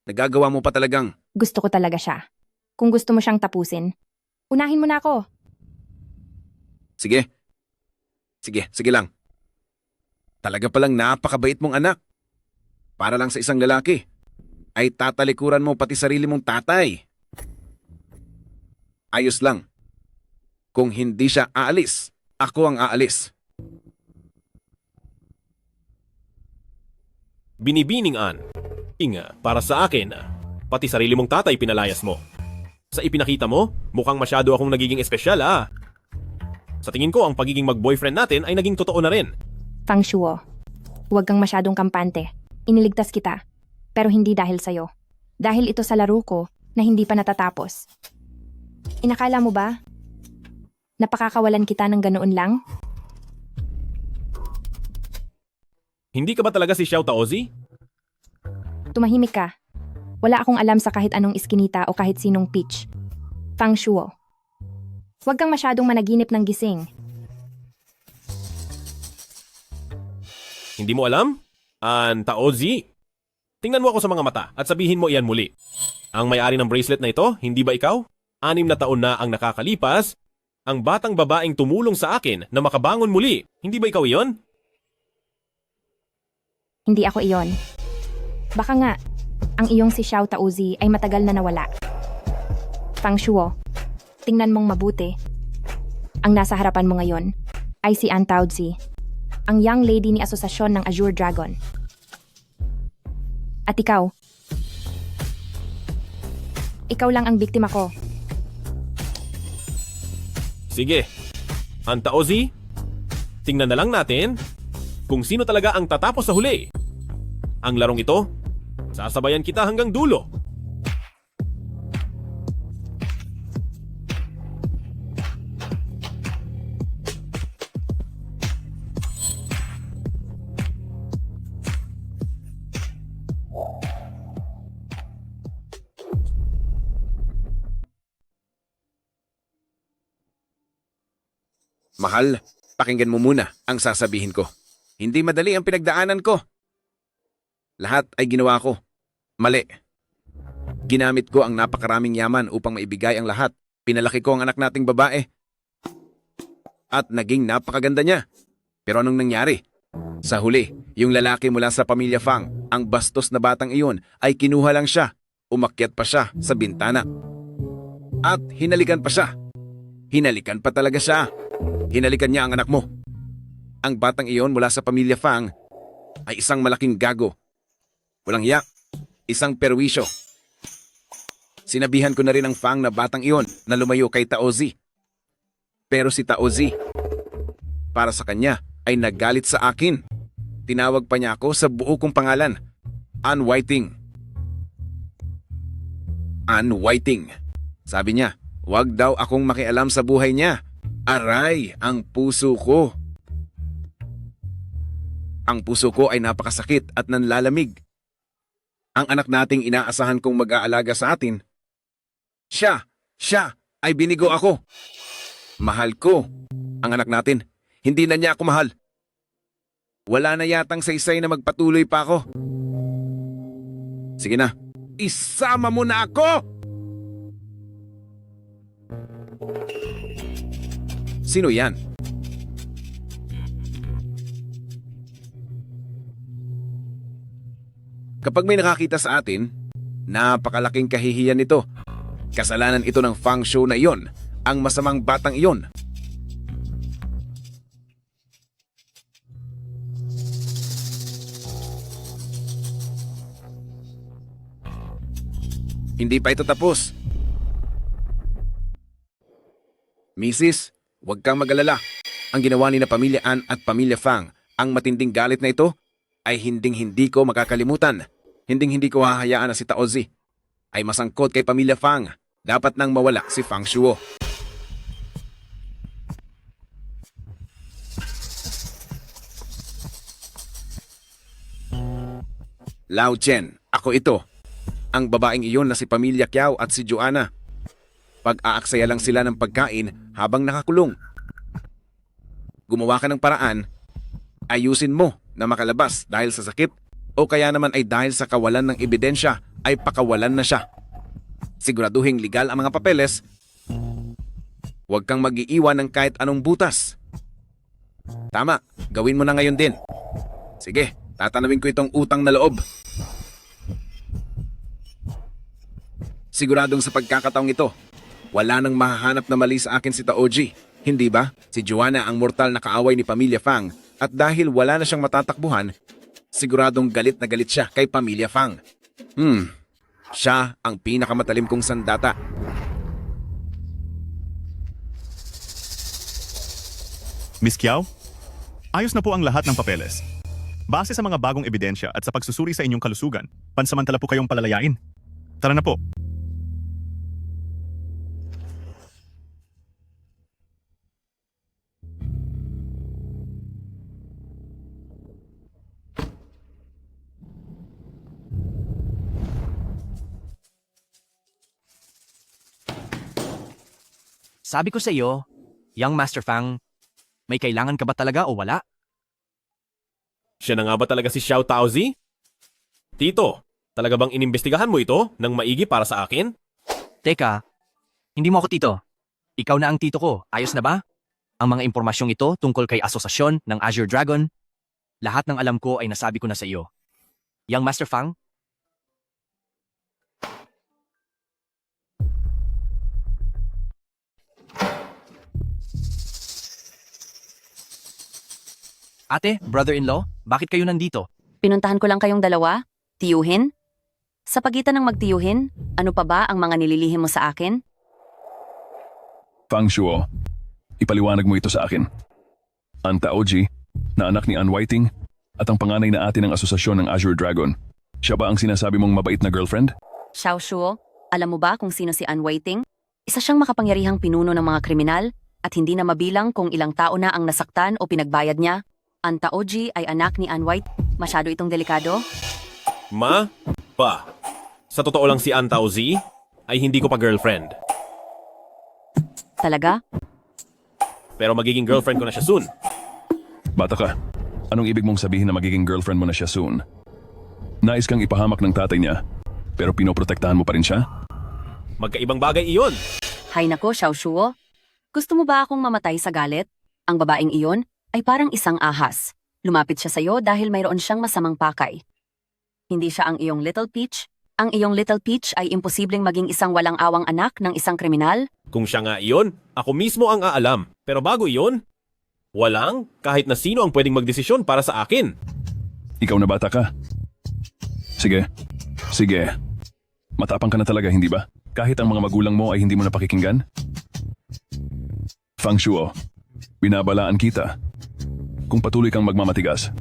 B: Nagagawa mo pa talagang...
J: Gusto ko talaga siya. Kung gusto mo siyang tapusin, unahin mo na ako.
B: Sige. Sige lang. Talaga palang napakabait mong anak. Para lang sa isang lalaki, ay tatalikuran mo pati sarili mong tatay. Ayos lang. Kung hindi siya aalis, ako ang aalis.
D: Binibining An, Inga, para sa akin, pati sarili mong tatay pinalayas mo. Sa ipinakita mo, mukhang masyado akong nagiging espesyal Sa tingin ko, ang pagiging mag-boyfriend natin ay naging totoo na rin.
J: Fang Shuo, huwag kang masyadong kampante. Iniligtas kita, pero hindi dahil sa'yo. Dahil ito sa laro ko na hindi pa natatapos. Inakala mo ba? Napakakawalan kita ng ganoon lang?
D: Hindi ka ba talaga si Xiao Taozi?
J: Tumahimik ka. Wala akong alam sa kahit anong iskinita o kahit sinong pitch. Fang Shuo, huwag kang masyadong managinip ng gising.
D: Hindi mo alam? Antaozi? Tingnan mo ako sa mga mata at sabihin mo iyan muli. Ang may-ari ng bracelet na ito, hindi ba ikaw? 6 na taon na ang nakakalipas, ang batang babaeng tumulong sa akin na makabangon muli. Hindi ba ikaw iyon?
J: Hindi ako iyon. Baka nga, ang iyong si Xiao Taozi ay matagal na nawala. Fang Shuo, tingnan mong mabuti. Ang nasa harapan mo ngayon ay si Antaozi, ang young lady ni Asosasyon ng Azure Dragon. At ikaw lang ang biktima ko.
D: Sige, Antaozi, tingnan na lang natin kung sino talaga ang tatapos sa huli. Ang larong ito, sasabayan kita hanggang dulo.
B: Mahal, pakinggan mo muna ang sasabihin ko. Hindi madali ang pinagdaanan ko. Lahat ay ginawa ko. Mali. Ginamit ko ang napakaraming yaman upang maibigay ang lahat. Pinalaki ko ang anak nating babae. At naging napakaganda niya. Pero anong nangyari? Sa huli, yung lalaki mula sa pamilya Fang, ang bastos na batang iyon, ay kinuha lang siya. Umakyat pa siya sa bintana. At hinalikan pa siya. Hinalikan pa talaga siya. Hinalikan niya ang anak mo. Ang batang iyon mula sa pamilya Fang ay isang malaking gago. Walang yak. Isang perwisyo. Sinabihan ko na rin ang Fang na batang iyon na lumayo kay Taozi. Pero si Taozi, para sa kanya, ay naggalit sa akin. Tinawag pa niya ako sa buo kong pangalan. Ann Whiting. Ann Whiting. Sabi niya, wag daw akong makialam sa buhay niya. Aray, ang puso ko. Ang puso ko ay napakasakit at nanlalamig. Ang anak nating inaasahan kong mag-aalaga sa atin, siya ay binigo ako. Mahal ko ang anak natin. Hindi na niya ako mahal. Wala na yatang saysay na magpatuloy pa ako. Sige na, isama mo na ako! Sino yan? Kapag may nakakita sa atin, napakalaking kahihiyan nito. Kasalanan ito ng Fang Shuo na iyon, ang masamang batang iyon. Hindi pa ito tapos. Mrs., huwag kang mag-alala. Ang ginawa ni na Pamilya An at Pamilya Fang, ang matinding galit na ito, ay hinding-hindi ko makakalimutan. Hinding-hindi ko hahayaan na si Taozi ay masangkot kay Pamilya Fang. Dapat nang mawala si Fang Shuo. Lao Chen, ako ito. Ang babaeng iyon na si Pamilya Kiao at si Joanna. Pag-aaksaya lang sila ng pagkain habang nakakulong. Gumawa ka ng paraan, ayusin mo na makalabas dahil sa sakit o kaya naman ay dahil sa kawalan ng ebidensya ay pakawalan na siya. Siguraduhing legal ang mga papeles. Huwag kang mag-iiwan ng kahit anong butas. Tama, gawin mo na ngayon din. Sige, tatanawin ko itong utang na loob. Siguradong sa pagkakataong ito, wala nang mahahanap na mali sa akin si Taoji. Hindi ba? Si Joanna ang mortal na kaaway ni Pamilya Fang at dahil wala na siyang matatakbuhan, siguradong galit na galit siya kay Pamilya Fang. Siya ang pinakamatalim kong sandata.
N: Miss Kiao, ayos na po ang lahat ng papeles. Base sa mga bagong ebidensya at sa pagsusuri sa inyong kalusugan, pansamantala po kayong palalayain. Tara na po.
K: Sabi ko sa iyo, Young Master Fang, may kailangan ka ba talaga o wala?
D: Siya na nga ba talaga si Xiao Taozi? Tito, talaga bang inimbestigahan mo ito ng maigi para sa akin?
K: Teka, hindi mo ako tito. Ikaw na ang tito ko, ayos na ba? Ang mga impormasyong ito tungkol kay asosasyon ng Azure Dragon, lahat ng alam ko ay nasabi ko na sa iyo. Young Master Fang? Ate, brother-in-law, bakit kayo nandito?
C: Pinuntahan ko lang kayong dalawa? Tiyuhin? Sa pagitan ng magtiyuhin, ano pa ba ang mga nililihim mo sa akin?
E: Fang Shuo, ipaliwanag mo ito sa akin. Ang Taoji, na anak ni Ann Whiting, at ang panganay na ate ng asosasyon ng Azure Dragon. Siya ba ang sinasabi mong mabait na girlfriend?
C: Xiao Shuo, alam mo ba kung sino si Ann Whiting? Isa siyang makapangyarihang pinuno ng mga kriminal at hindi na mabilang kung ilang tao na ang nasaktan o pinagbayad niya. Ang Taoji ay anak ni Ann White. Masyado itong delikado?
D: Sa totoo lang si Ann Taozi ay hindi ko pa girlfriend.
C: Talaga?
D: Pero magiging girlfriend ko na siya soon.
E: Bata ka, anong ibig mong sabihin na magiging girlfriend mo na siya soon? Nais kang ipahamak ng tatay niya, pero pinoprotektahan mo pa rin siya?
D: Magkaibang bagay iyon.
C: Hay nako, Xiaoshuo. Gusto mo ba akong mamatay sa galit? Ang babaeng iyon ay parang isang ahas. Lumapit siya sa'yo dahil mayroon siyang masamang pakay. Hindi siya ang iyong Little Peach. Ang iyong Little Peach ay imposibleng maging isang walang awang anak ng isang kriminal.
D: Kung siya nga iyon, ako mismo ang aalam. Pero bago iyon, walang kahit na sino ang pwedeng magdesisyon para sa akin.
E: Ikaw na bata ka. Sige. Sige. Matapang ka na talaga, hindi ba? Kahit ang mga magulang mo ay hindi mo napakikinggan? Fang Shuo, binabalaan kita. Kung patuloy kang magmamatigas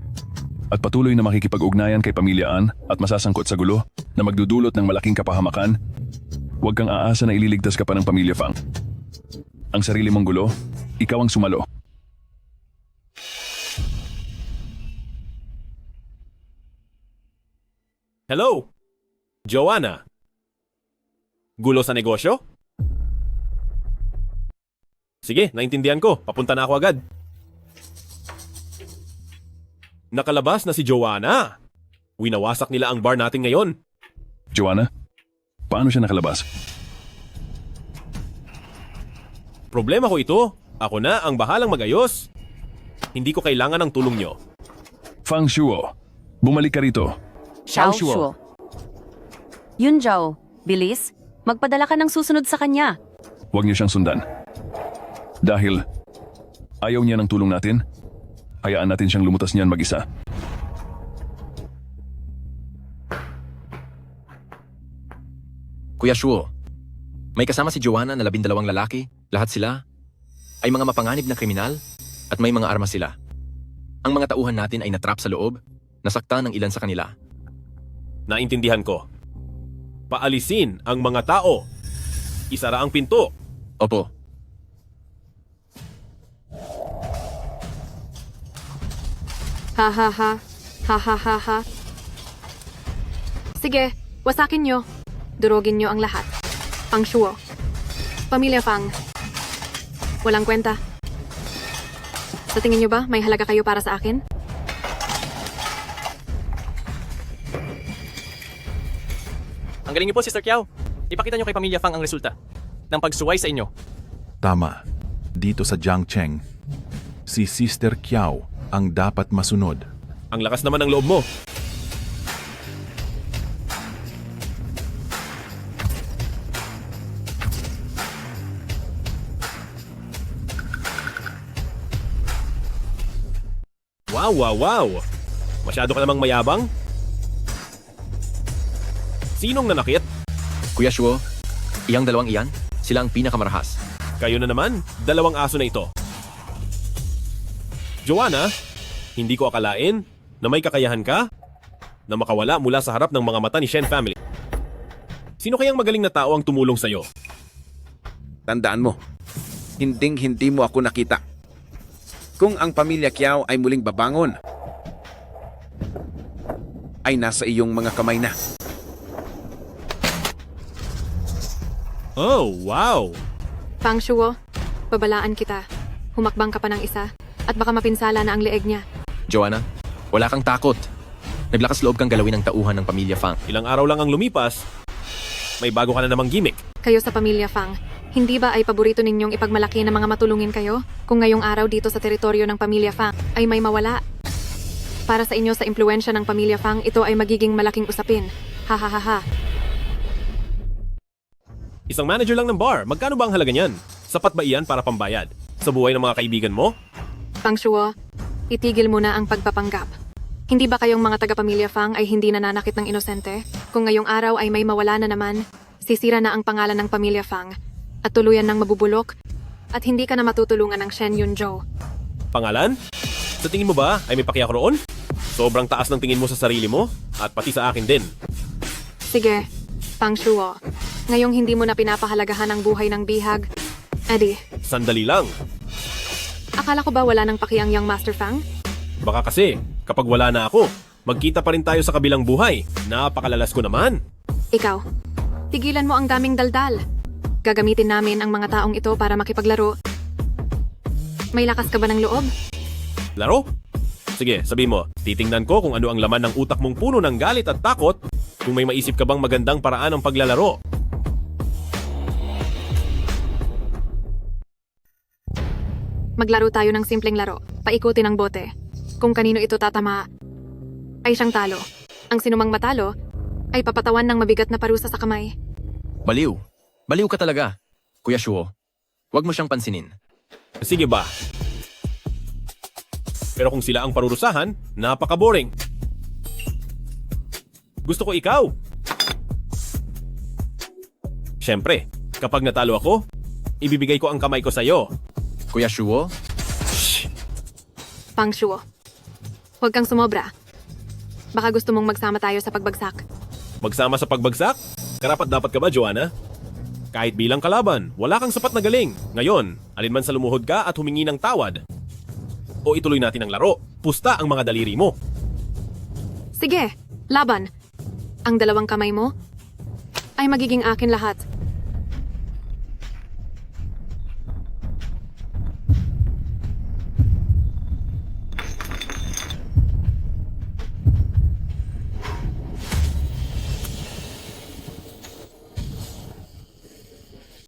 E: at patuloy na makikipag-ugnayan kay pamilyaan at masasangkot sa gulo na magdudulot ng malaking kapahamakan, huwag kang aasa na ililigtas ka pa ng pamilya Fang. Ang sarili mong gulo, ikaw ang sumalo.
D: Hello? Joanna? Gulo sa negosyo? Sige, naintindihan ko. Papunta na ako agad. Nakalabas na si Joanna. Winawasak nila ang bar natin ngayon.
E: Joanna, paano siya nakalabas?
D: Problema ko ito. Ako na ang bahalang magayos. Hindi ko kailangan ng tulong nyo.
E: Fang Shuo, bumalik ka rito.
C: Xiaoshuo. Yunzhao, bilis. Magpadala ka ng susunod sa kanya.
E: Huwag niyo siyang sundan. Dahil ayaw niya ng tulong natin, hayaan natin siyang lumutas niyan mag-isa.
G: Kuya Shuo, may kasama si Joanna na 12 lalaki. Lahat sila ay mga mapanganib na kriminal at may mga armas sila. Ang mga tauhan natin ay natrap sa loob, nasaktan ng ilan sa kanila.
D: Naintindihan ko. Paalisin ang mga tao. Isara ang pinto.
G: Opo.
H: Ha ha ha. Ha ha ha ha. Sige, wasakin nyo. Durogin nyo ang lahat. Fang Shuo. Pamilya Fang. Walang kwenta. Sa tingin nyo ba may halaga kayo para sa akin?
K: Ang galing niyo po, Sister Kiao. Ipakita niyo kay Pamilya Fang ang resulta ng pagsuway sa inyo.
S: Tama. Dito sa Jiangcheng, si Sister Kiao ang dapat masunod.
D: Ang lakas naman ng loob mo. Wow, wow, wow! Masyado ka namang mayabang? Sinong nanakit?
G: Kuya Shuo, iyang dalawang iyan, sila ang pinakamarahas.
D: Kayo na naman, 2 aso na ito. Joanna, hindi ko akalain na may kakayahan ka na makawala mula sa harap ng mga mata ni Shen family. Sino kayang magaling na tao ang tumulong sa'yo?
B: Tandaan mo, hindi mo ako nakita. Kung ang pamilya Kiao ay muling babangon, ay nasa iyong mga kamay na.
D: Oh, wow!
H: Fang Shuo, babalaan kita. Humakbang ka pa ng isa at baka mapinsala na ang leeg niya.
G: Joanna, wala kang takot. Naglakas loob kang galawin ng tauhan ng pamilya Fang.
D: Ilang araw lang ang lumipas, may bago ka na namang gimmick.
H: Kayo sa pamilya Fang, hindi ba ay paborito ninyong ipagmalaki na mga matulungin kayo kung ngayong araw dito sa teritoryo ng pamilya Fang ay may mawala? Para sa inyo sa impluensya ng pamilya Fang, ito ay magiging malaking usapin. Ha ha ha ha.
D: Isang manager lang ng bar, magkano ba ang halaga niyan? Sapat ba iyan para pambayad? Sa buhay ng mga kaibigan mo?
H: Fang Shuo, itigil muna ang pagpapanggap. Hindi ba kayong mga taga-pamilya Fang ay hindi nananakit ng inosente? Kung ngayong araw ay may mawala na naman, sisira na ang pangalan ng pamilya Fang at tuluyan ng mabubulok at hindi ka na matutulungan ng Shen Yunzhou.
D: Pangalan? Sa tingin mo ba ay may pakiyak roon? Sobrang taas ng tingin mo sa sarili mo at pati sa akin din.
H: Sige, Fang Shuo. Ngayong hindi mo na pinapahalagahan ang buhay ng bihag, Eddie,
D: Sandali lang.
H: akala ko ba wala nang pakiang Young Master Fang?
D: Baka kasi, kapag wala na ako, magkita pa rin tayo sa kabilang buhay. Napakalalas ko naman.
H: Ikaw, tigilan mo ang daming daldal. Gagamitin namin ang mga taong ito para makipaglaro. May lakas ka ba ng loob?
D: Laro? Sige, sabi mo, titingnan ko kung ano ang laman ng utak mong puno ng galit at takot, kung may maisip ka bang magandang paraan ng paglalaro.
H: Maglaro tayo ng simpleng laro. Paikutin ang bote. Kung kanino ito tatama, ay siyang talo. Ang sinumang matalo, ay papatawan ng mabigat na parusa sa kamay.
G: Baliw. Baliw ka talaga. Kuya Shuo, huwag mo siyang pansinin.
D: Sige ba? Pero kung sila ang parurusahan, napaka-boring. Gusto ko ikaw. Siyempre, kapag natalo ako, ibibigay ko ang kamay ko sa'yo.
G: Kuya Shuo?
H: Fang Shuo, huwag kang sumobra. Baka gusto mong magsama tayo sa pagbagsak.
D: Magsama sa pagbagsak? Karapat dapat ka ba, Joanna? Kahit bilang kalaban, wala kang sapat na galing. Ngayon, alinman sa lumuhod ka at humingi ng tawad. O ituloy natin ang laro. Pusta ang mga daliri mo.
H: Sige, laban. Ang dalawang kamay mo ay magiging akin lahat.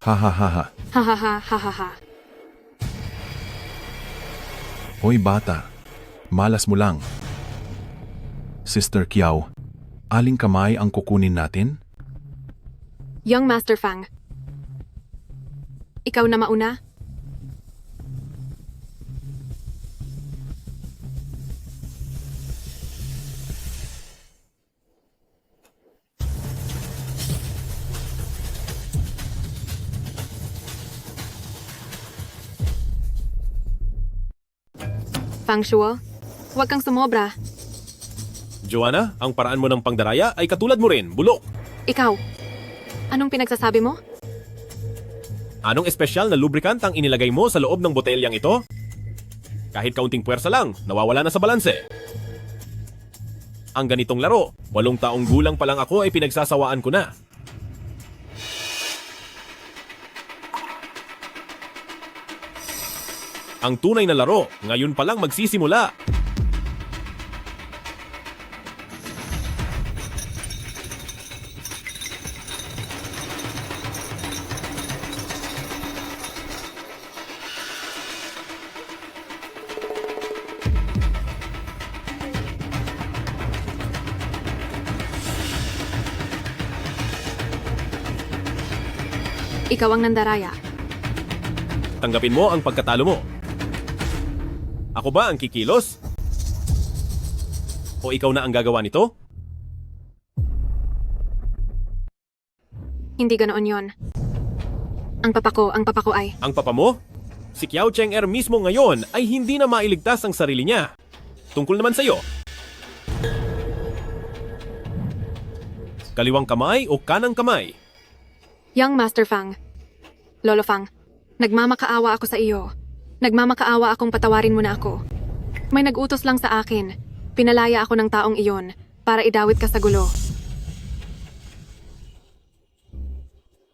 S: Ha ha ha ha.
H: Ha ha ha ha ha ha.
S: Hoy bata, malas mo lang. Sister Kiao, aling kamay ang kukunin natin?
H: Young Master Fang. Ikaw na mauna? Fang Shuo, huwag kang sumobra.
D: Joanna, ang paraan mo ng pangdaraya ay katulad mo rin, bulok.
H: Ikaw, anong pinagsasabi mo?
D: Anong espesyal na lubricant ang inilagay mo sa loob ng botelyang ito? Kahit kaunting puwersa lang, nawawala na sa balanse. Ang ganitong laro, 8 taong gulang pa lang ako ay pinagsasawaan ko na. Ang tunay na laro, ngayon pa lang magsisimula.
H: Ikaw ang nandaraya.
D: Tanggapin mo ang pagkatalo mo. Ako ba ang kikilos? O ikaw na ang gagawa nito?
H: Hindi ganoon yon. Ang papa ko ay...
D: Ang papa mo? Si Kiao Cheng-er mismo ngayon ay hindi na mailigtas ang sarili niya. Tungkol naman sa'yo. Kaliwang kamay o kanang kamay?
H: Young Master Fang. Lolo Fang, nagmamakaawa ako sa iyo. Nagmamakaawa akong patawarin mo na ako. May nag-utos lang sa akin. Pinalaya ako ng taong iyon para idawit ka sa gulo.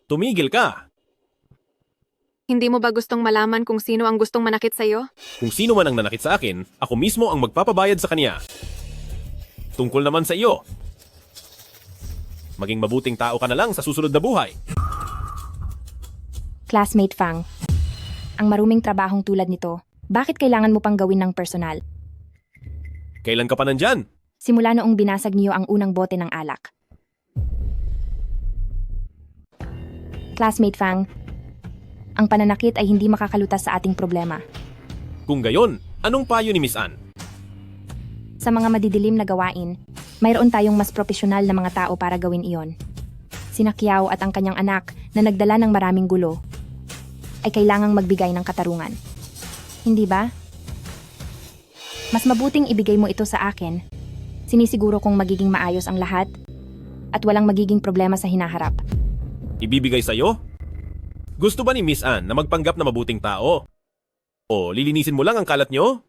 D: Tumigil ka.
H: Hindi mo ba gustong malaman kung sino ang gustong manakit sa iyo?
D: Kung sino man ang nanakit sa akin, ako mismo ang magpapabayad sa kanya. Tungkol naman sa iyo. Maging mabuting tao ka na lang sa susunod na buhay.
J: Classmate Fang, ang maruming trabahong tulad nito, bakit kailangan mo pang gawin ng personal?
D: Kailan ka pa nandyan?
J: Simula noong binasag niyo ang unang bote ng alak. Classmate Fang, ang pananakit ay hindi makakalutas sa ating problema.
D: Kung gayon, anong payo ni Miss Ann?
J: Sa mga madidilim na gawain, mayroon tayong mas propesyonal na mga tao para gawin iyon. Sina Kiao at ang kanyang anak na nagdala ng maraming gulo ay kailangang magbigay ng katarungan. Hindi ba? Mas mabuting ibigay mo ito sa akin. Sinisiguro kong magiging maayos ang lahat at walang magiging problema sa hinaharap.
D: Ibibigay sa'yo? Gusto ba ni Miss Ann na magpanggap na mabuting tao? O lilinisin mo lang ang kalat nyo?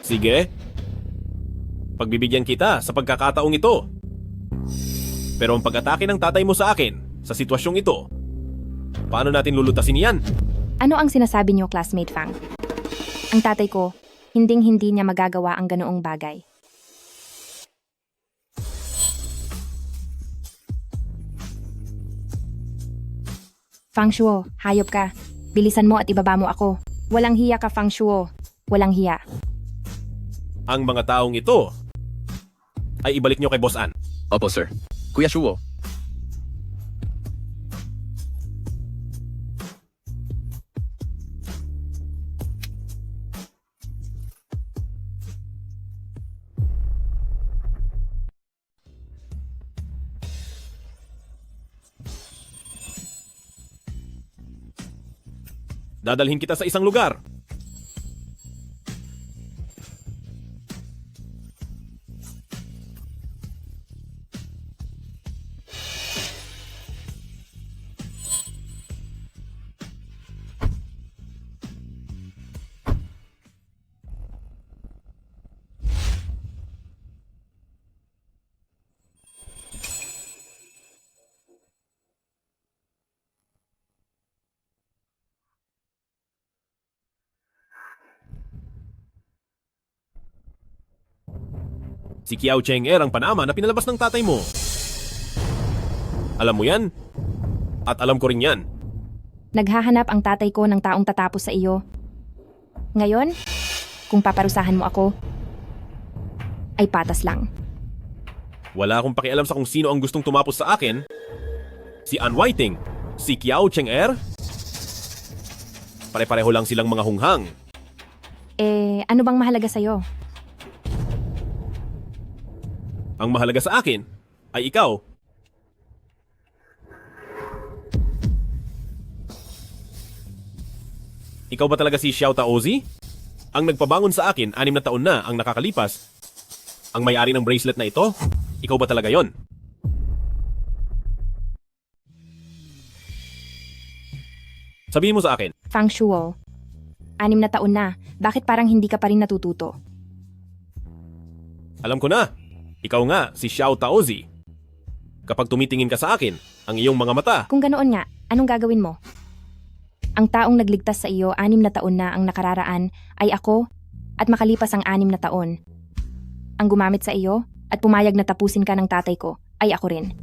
D: Sige. Pagbibigyan kita sa pagkakataong ito. Pero ang pag-atake ng tatay mo sa akin, sa sitwasyong ito, paano natin lulutasin yan?
J: Ano ang sinasabi niyo, Classmate Fang? Ang tatay ko, Hinding-hindi niya magagawa ang ganoong bagay. Fang Shuo, hayop ka. Bilisan mo at ibaba mo ako. Walang hiya ka, Fang Shuo. Walang hiya.
D: Ang mga taong ito ay ibalik nyo kay Boss Ann.
G: Opo, sir. Kuya Shuo,
D: Dadalhin kita sa isang lugar. Si Kiao Cheng-er ang panama na pinalabas ng tatay mo. Alam mo yan? At alam ko rin yan.
J: Naghahanap ang tatay ko ng taong tatapos sa iyo. Ngayon, kung paparusahan mo ako, ay patas lang.
D: Wala akong pakialam sa kung sino ang gustong tumapos sa akin. Si Ann Whiting, si Kiao Cheng-er. Pare-pareho lang silang mga hunghang.
J: Ano bang mahalaga sa'yo?
D: Ang mahalaga sa akin ay ikaw. Ikaw ba talaga si Xiao Taozi? Ang nagpabangon sa akin 6 na taon na ang nakakalipas. Ang may-ari ng bracelet na ito? Ikaw ba talaga yon? Sabihin mo sa akin.
J: Fang Shuo, 6 na taon na. Bakit parang hindi ka pa rin natututo?
D: Alam ko na. Ikaw nga, si Xiao Taozi. Kapag tumitingin ka sa akin, ang iyong mga mata.
J: Kung ganoon nga, anong gagawin mo? Ang taong nagligtas sa iyo 6 na taon na ang nakararaan ay ako at makalipas ang 6 na taon. Ang gumamit sa iyo at pumayag na tapusin ka ng tatay ko ay ako rin.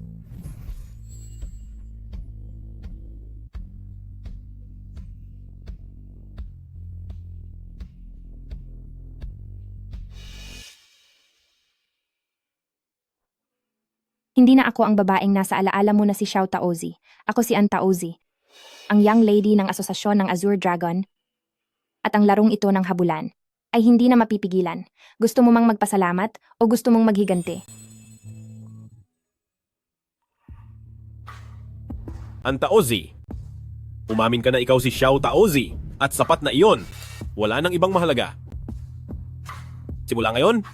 J: Hindi na ako ang babaeng nasa alaala mo na si Xiao Taozi. Ako si Ann Taozi, ang young lady ng asosasyon ng Azure Dragon. At ang larong ito ng habulan ay hindi na mapipigilan. Gusto mo mang magpasalamat o gusto mong maghiganti?
D: Ann Taozi, umamin ka na ikaw si Xiao Taozi at sapat na iyon. Wala nang ibang mahalaga. Simula ngayon,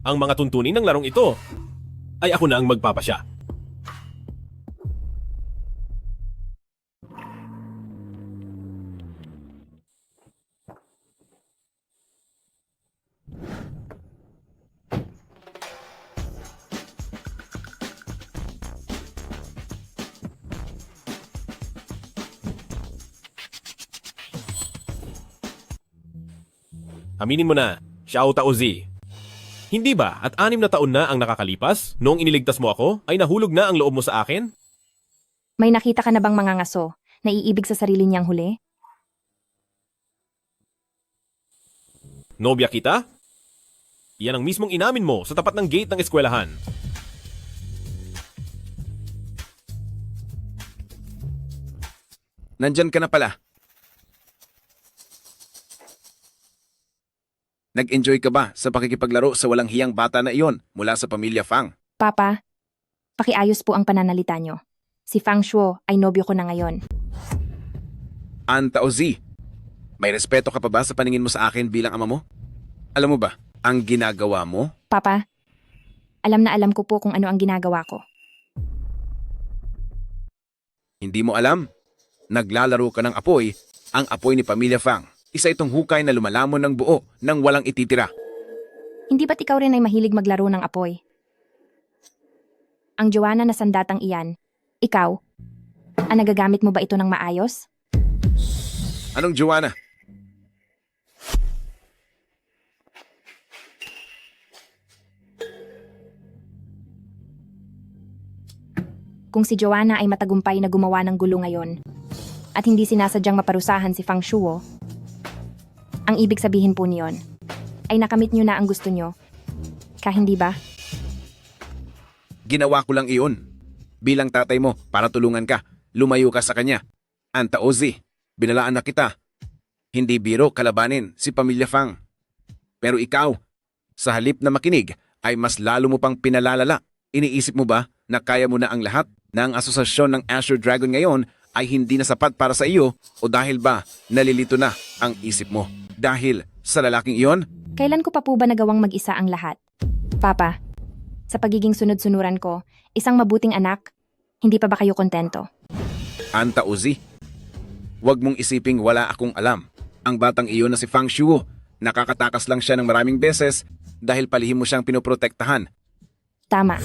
D: ang mga tuntunin ng larong ito ay ako na ang magpapasya. Aminin mo na, Xiao Taozi. Hindi ba at 6 na taon na ang nakakalipas noong iniligtas mo ako ay nahulog na ang loob mo sa akin?
J: May nakita ka na bang mga ngaso na iibig sa sarili niyang huli?
D: Nobya kita? Iyan ang mismong inamin mo sa tapat ng gate ng eskwelahan.
B: Nandyan ka na pala. Nag-enjoy ka ba sa pakikipaglaro sa walang hiyang bata na iyon mula sa pamilya Fang?
J: Papa, pakiayos po ang pananalita niyo. Si Fang Shuo ay nobyo ko na ngayon.
B: Ann Taozi, may respeto ka pa ba sa paningin mo sa akin bilang ama mo? Alam mo ba, ang ginagawa mo?
J: Papa, alam na alam ko po kung ano ang ginagawa ko.
B: Hindi mo alam? Naglalaro ka ng apoy, ang apoy ni Pamilya Fang. Isa itong hukay na lumalamon ng buo nang walang ititira.
J: Hindi ba't ikaw rin ay mahilig maglaro ng apoy? Ang Joanna na sandatang iyan, ikaw, nagagamit mo ba ito ng maayos?
B: Anong Joanna?
J: Kung si Joanna ay matagumpay na gumawa ng gulo ngayon, at hindi sinasadyang maparusahan si Fang Shuo, ang ibig sabihin po niyon ay nakamit niyo na ang gusto niyo. Hindi ba?
B: Ginawa ko lang iyon. Bilang tatay mo, para tulungan ka, lumayo ka sa kanya. Anta Ozzy, binalaan na kita. Hindi biro kalabanin si Pamilya Fang. Pero ikaw, sa halip na makinig, ay mas lalo mo pang pinalalala. Iniisip mo ba na kaya mo na ang lahat na ang asosasyon ng Azure Dragon ngayon ay hindi na sapat para sa iyo o dahil ba nalilito na ang isip mo? Dahil sa lalaking iyon?
J: Kailan ko pa po ba nagawang mag-isa ang lahat? Papa, sa pagiging sunod-sunuran ko, isang mabuting anak, hindi pa ba kayo kontento?
B: Anta Ozzy, huwag mong isiping wala akong alam. Ang batang iyon na si Fang Shuo, nakakatakas lang siya ng maraming beses dahil palihim mo siyang pinoprotektahan.
J: Tama.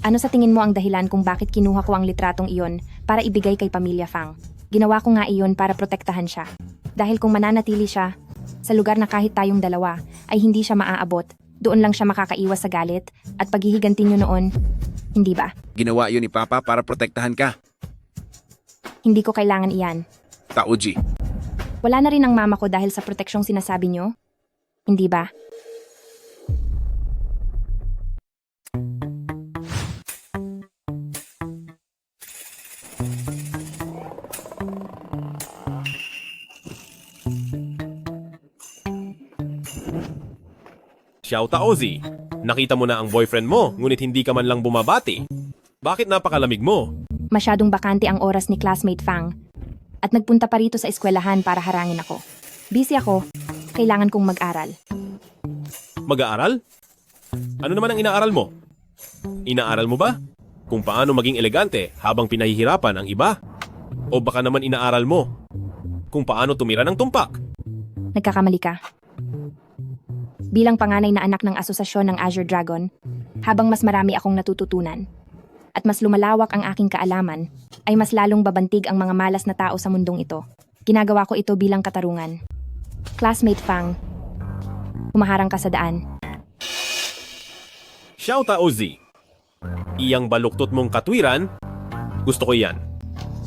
J: Ano sa tingin mo ang dahilan kung bakit kinuha ko ang litratong iyon para ibigay kay Pamilya Fang? Ginawa ko nga iyon para protektahan siya. Dahil kung mananatili siya, sa lugar na kahit tayong dalawa ay hindi siya maaabot, doon lang siya makakaiwas sa galit at paghihiganti niyo noon, hindi ba?
B: Ginawa yun ni Papa para protektahan ka.
J: Hindi ko kailangan iyan.
B: Taoji.
J: Wala na rin ang mama ko dahil sa proteksyong sinasabi niyo? Hindi ba?
D: Xiao Taozi, nakita mo na ang boyfriend mo ngunit hindi ka man lang bumabati. Bakit napakalamig mo?
J: Masyadong bakante ang oras ni classmate Fang at nagpunta pa rito sa eskwelahan para harangin ako. Busy ako, kailangan kong mag-aral.
D: Mag-aaral? Ano naman ang inaaral mo? Inaaral mo ba kung paano maging elegante habang pinahihirapan ang iba? O baka naman inaaral mo kung paano tumira ng tumpak?
J: Nagkakamali ka. Bilang panganay na anak ng asosasyon ng Azure Dragon, habang mas marami akong natututunan at mas lumalawak ang aking kaalaman, ay mas lalong babantig ang mga malas na tao sa mundong ito. Ginagawa ko ito bilang katarungan. Classmate Fang, humaharang ka sa daan.
D: Xiao Taozi, iyang baluktot mong katwiran, gusto ko iyan.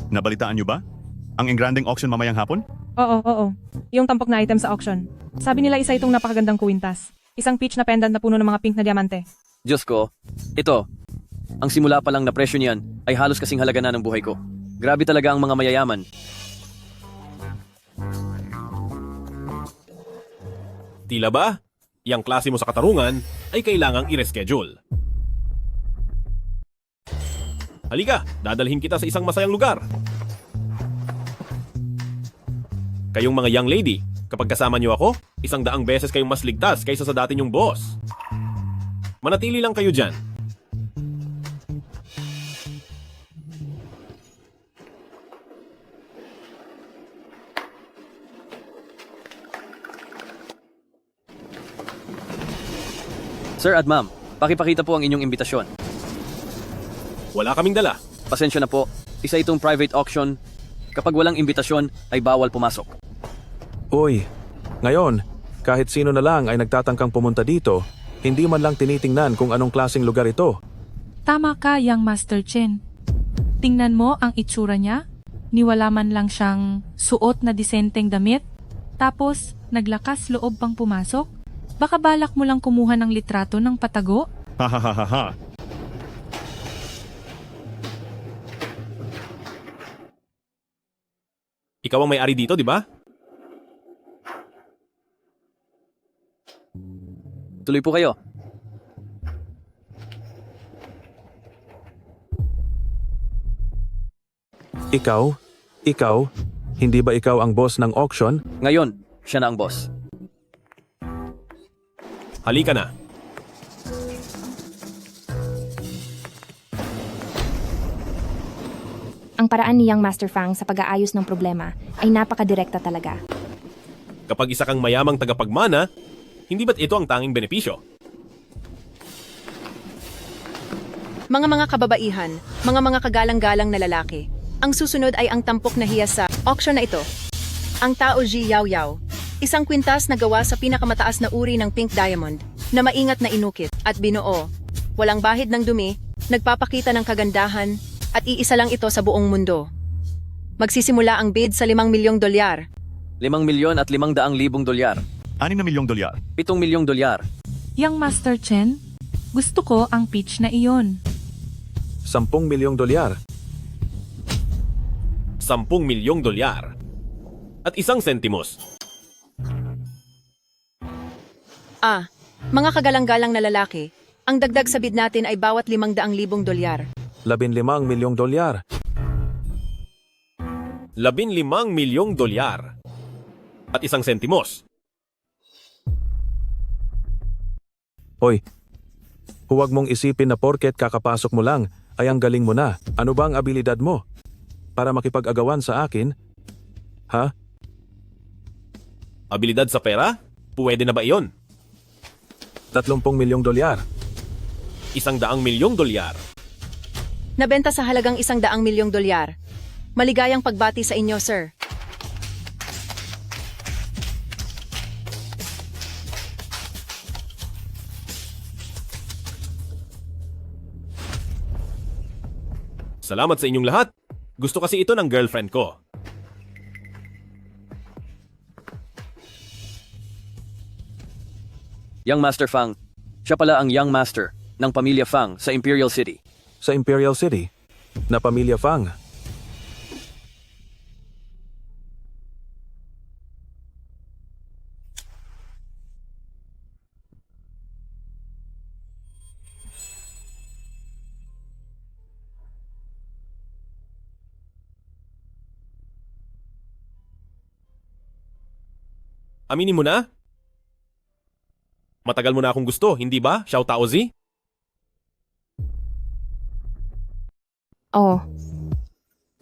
N: Nabalitaan niyo ba? Ang engranding auction mamayang hapon?
U: Oo. Yung tampok na item sa auction. Sabi nila isa itong napakagandang kuwintas. Isang peach na pendant na puno ng mga pink na diamante.
G: Diyos ko, ito, ang simula pa lang na presyo niyan ay halos kasing halaga na ng buhay ko. Grabe talaga ang mga mayayaman.
D: Tila ba? Yang klase mo sa katarungan ay kailangang i-reschedule. Halika, dadalhin kita sa isang masayang lugar. Kayong mga young lady, kapag kasama niyo ako, 100 beses kayong mas ligtas kaysa sa dati niyong boss. Manatili lang kayo dyan.
G: Sir at ma'am, pakipakita po ang inyong imbitasyon.
D: Wala kaming dala.
G: Pasensya na po, isa itong private auction. Kapag walang imbitasyon, ay bawal pumasok.
I: Uy, ngayon, kahit sino na lang ay nagtatangkang pumunta dito, hindi man lang tinitingnan kung anong klaseng lugar ito.
V: Tama ka, Young Master Chen. Tingnan mo ang itsura niya. Niwala man lang siyang suot na disenteng damit. Tapos, naglakas loob pang pumasok. Baka balak mo lang kumuha ng litrato ng patago?
N: Hahaha.
D: Ikaw ang may-ari dito, di ba?
G: Tuloy po kayo.
I: Ikaw, hindi ba ikaw ang boss ng auction?
G: Ngayon, siya na ang boss.
D: Halika na.
J: Ang paraan ni Young Master Fang sa pag-aayos ng problema ay napakadirekta talaga.
D: Kapag isa kang mayamang tagapagmana, hindi ba't ito ang tanging benepisyo?
W: Mga kababaihan, mga kagalang-galang na lalaki. Ang susunod ay ang tampok na hiyas sa auction na ito. Ang Taoji Yao Yao, isang kwintas na gawa sa pinakamataas na uri ng pink diamond na maingat na inukit at binuo. Walang bahid ng dumi, nagpapakita ng kagandahan, at iisa lang ito sa buong mundo. Magsisimula ang bid sa 5 milyong dolyar.
A: 5 milyon at 500,000 dolyar.
N: 6 na milyong dolyar.
A: 7 milyong dolyar.
V: Young Master Chen, gusto ko ang pitch na iyon.
I: 10 milyong dolyar.
D: 10 milyong dolyar. At 1 sentimos.
W: Mga kagalang-galang na lalaki, ang dagdag sa bid natin ay bawat 500,000 dolyar.
I: 15 milyong dolyar.
D: 15 milyong dolyar. At 1 sentimos.
I: Hoy, huwag mong isipin na porket kakapasok mo lang ay ang galing mo na. Ano ba ang abilidad mo? Para makipag-agawan sa akin? Ha?
D: Abilidad sa pera? Pwede na ba iyon?
I: 30 milyong dolyar.
D: 100 milyong dolyar.
W: Nabenta sa halagang 100 milyong dolyar. Maligayang pagbati sa inyo, sir.
D: Salamat sa inyong lahat. Gusto kasi ito ng girlfriend ko.
A: Young Master Fang. Siya pala ang Young Master ng pamilya Fang sa Imperial City.
I: Sa Imperial City? Na pamilya Fang?
D: Aminin mo na? Matagal mo na akong gusto, hindi ba, Xiao Taozi?
J: Oo.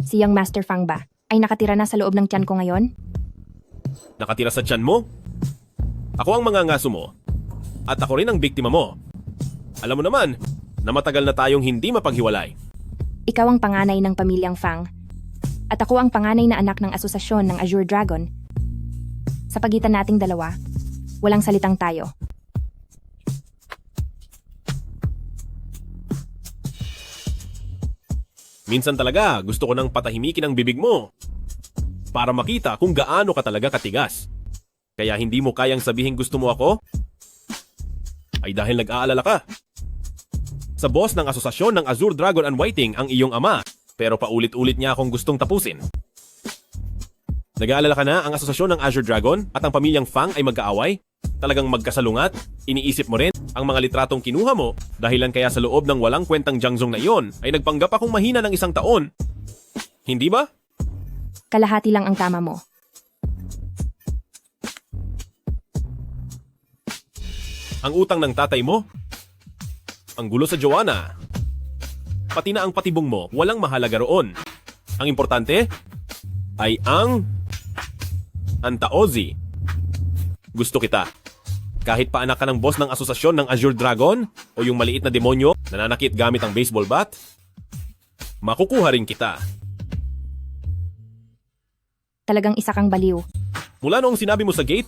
J: Si Young Master Fang ba? Ay nakatira na sa loob ng tiyan ko ngayon?
D: Nakatira sa tiyan mo? Ako ang mangangaso mo. At ako rin ang biktima mo. Alam mo naman, na matagal na tayong hindi mapaghiwalay.
J: Ikaw ang panganay ng pamilyang Fang. At ako ang panganay na anak ng asosasyon ng Azure Dragon. Sa pagitan nating dalawa, walang salitang tayo.
D: Minsan talaga gusto ko nang patahimikin ang bibig mo para makita kung gaano ka talaga katigas. Kaya hindi mo kayang sabihin gusto mo ako? Ay dahil nag-aalala ka. Sa boss ng asosasyon ng Azure Dragon and Whiting ang iyong ama, pero paulit-ulit niya akong gustong tapusin. Nag-aalala ka na ang asosasyon ng Azure Dragon at ang pamilyang Fang ay magkaaway? Talagang magkasalungat? Iniisip mo rin ang mga litratong kinuha mo dahilan kaya sa loob ng walang kwentang Jiangzong na iyon ay nagpanggap akong mahina ng 1 taon. Hindi ba?
J: Kalahati lang ang tama mo.
D: Ang utang ng tatay mo? Ang gulo sa Joanna? Pati na ang patibong mo, walang mahalaga roon. Ang importante ay ang Taozi. Gusto kita. Kahit pa anak ka ng boss ng asosasyon ng Azure Dragon o yung maliit na demonyo na nanakit gamit ang baseball bat, makukuha rin kita.
J: Talagang isa kang baliw.
D: Mula noong sinabi mo sa gate,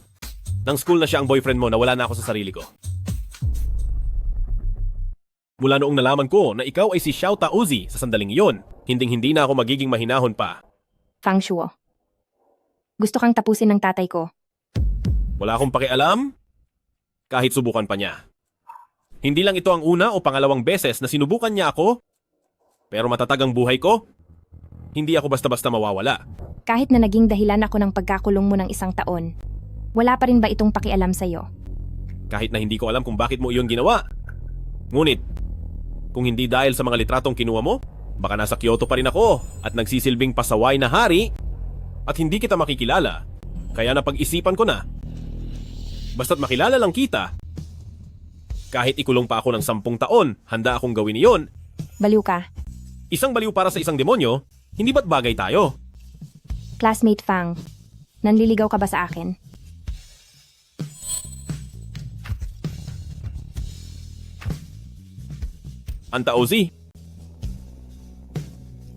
D: ng school na siya ang boyfriend mo na wala na ako sa sarili ko. Mula noong nalaman ko na ikaw ay si Xiao Taozi sa sandaling iyon, hinding-hindi na ako magiging mahinahon pa.
J: Fang Shuo. Gusto kang tapusin ng tatay ko.
D: Wala akong pakialam, kahit subukan pa niya. Hindi lang ito ang una o pangalawang beses na sinubukan niya ako, pero matatag ang buhay ko. Hindi ako basta-basta mawawala.
J: Kahit na naging dahilan ako ng pagkakulong mo ng 1 taon, wala pa rin ba itong pakialam sa'yo?
D: Kahit na hindi ko alam kung bakit mo iyon ginawa. Ngunit, kung hindi dahil sa mga litratong kinuha mo, baka nasa Kyoto pa rin ako at nagsisilbing pasaway na hari at hindi kita makikilala. Kaya napag-isipan ko na. Basta't makilala lang kita. Kahit ikulong pa ako ng 10 taon, handa akong gawin iyon.
J: Baliw ka.
D: Isang baliw para sa isang demonyo, hindi ba't bagay tayo?
J: Classmate Fang, nanliligaw ka ba sa akin?
D: Taozi.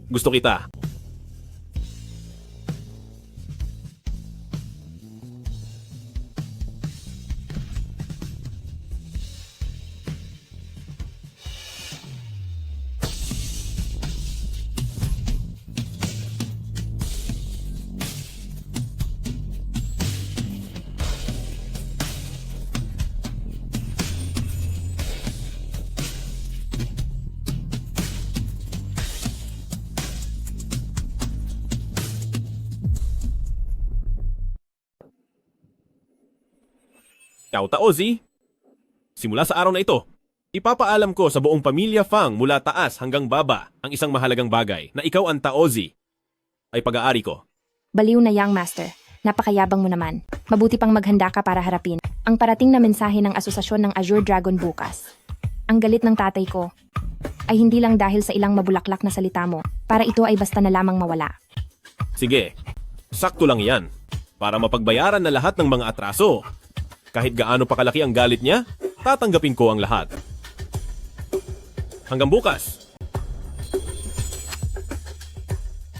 D: Gusto kita. Xiao Taozi, simula sa araw na ito, ipapaalam ko sa buong pamilya Fang mula taas hanggang baba ang isang mahalagang bagay na ikaw ang Taozi ay pag-aari ko.
J: Baliw na Young Master. Napakayabang mo naman. Mabuti pang maghanda ka para harapin ang parating na mensahe ng Asosasyon ng Azure Dragon bukas. Ang galit ng tatay ko ay hindi lang dahil sa ilang mabulaklak na salita mo, para ito ay basta na lamang mawala.
D: Sige, sakto lang yan. Para mapagbayaran na lahat ng mga atraso. Kahit gaano pa kalaki ang galit niya, tatanggapin ko ang lahat. Hanggang bukas.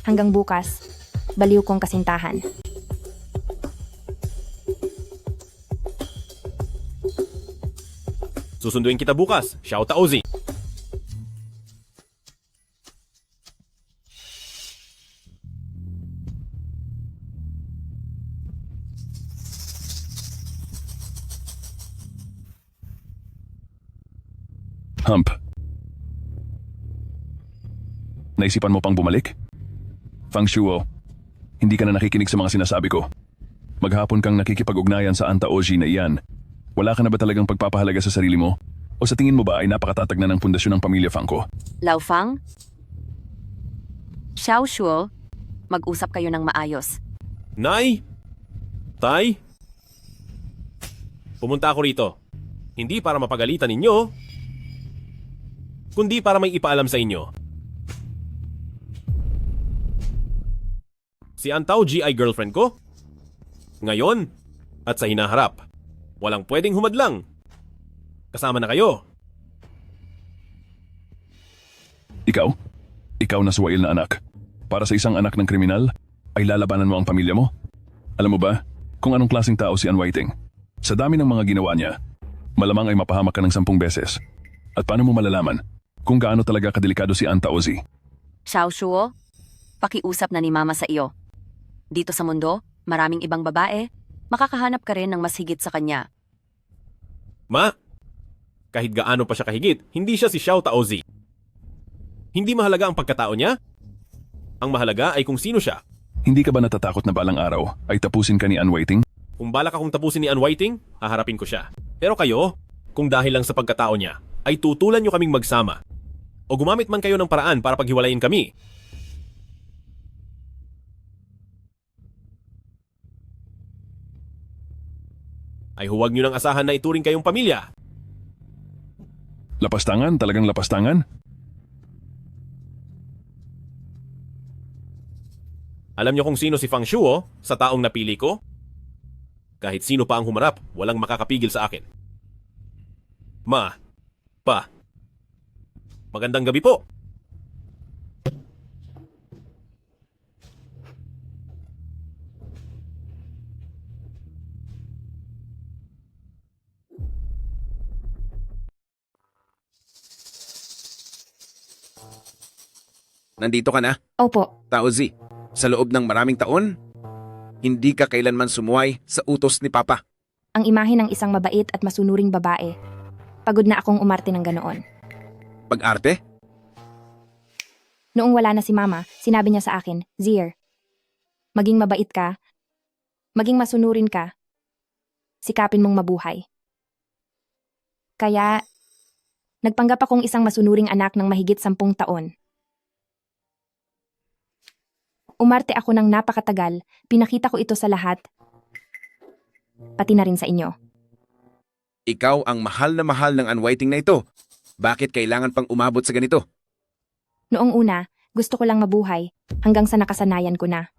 J: Hanggang bukas, baliw kong kasintahan.
D: Susunduin kita bukas, Xiao Taozi.
E: Hump. Naisipan mo pang bumalik? Fang Shuo, hindi ka na nakikinig sa mga sinasabi ko. Maghapon kang nakikipag-ugnayan sa Antaoji na iyan. Wala ka na ba talagang pagpapahalaga sa sarili mo? O sa tingin mo ba ay napakatatag na ng pundasyon ng pamilya Fang ko?
C: Lao Fang? Xiao Shuo, mag-usap kayo ng maayos.
D: Nay! Tay! Pumunta ako rito. Hindi para mapagalitan ninyo, kundi para may ipaalam sa inyo. Si Antaoji ay girlfriend ko. Ngayon, at sa hinaharap, walang pwedeng humadlang. Kasama na kayo.
E: Ikaw? Ikaw na suwail na anak. Para sa isang anak ng kriminal, ay lalabanan mo ang pamilya mo? Alam mo ba kung anong klaseng tao si Ann Whiting? Sa dami ng mga ginawa niya, malamang ay mapahamak ka ng 10 beses. At paano mo malalaman kung gaano talaga kadelikado si Ann Taozi?
C: Xiao Shuo, pakiusap na ni Mama sa iyo. Dito sa mundo, maraming ibang babae, makakahanap ka rin ng mas higit sa kanya.
D: Ma, kahit gaano pa siya kahigit, hindi siya si Xiao Taozi. Hindi mahalaga ang pagkatao niya. Ang mahalaga ay kung sino siya.
E: Hindi ka ba natatakot na balang araw ay tapusin ka ni Ann Whiting?
D: Kung balak akong tapusin ni Ann Whiting, haharapin ko siya. Pero kayo, kung dahil lang sa pagkatao niya, ay tutulan niyo kaming magsama. O gumamit man kayo ng paraan para paghiwalayin kami. Ay huwag niyo nang asahan na ituring kayong pamilya.
E: Lapastangan? Talagang lapastangan?
D: Alam niyo kung sino si Fang Shuo sa taong napili ko? Kahit sino pa ang humarap, walang makakapigil sa akin. Ma, pa, magandang gabi po.
B: Nandito ka na?
J: Opo.
B: Taozi, sa loob ng maraming taon, hindi ka kailanman sumuway sa utos ni Papa.
J: Ang imahe ng isang mabait at masunuring babae. Pagod na akong umarte ng ganoon.
B: Pag-arte?
J: Noong wala na si Mama, sinabi niya sa akin, Zier, maging mabait ka, maging masunurin ka, sikapin mong mabuhay. Kaya, nagpanggap akong isang masunuring anak ng mahigit 10 taon. Umarte ako ng napakatagal, pinakita ko ito sa lahat, pati na rin sa inyo.
B: Ikaw ang mahal ng Ann Whiting na ito. Bakit kailangan pang umabot sa ganito?
J: Noong una, gusto ko lang mabuhay, hanggang sa nakasanayan ko na.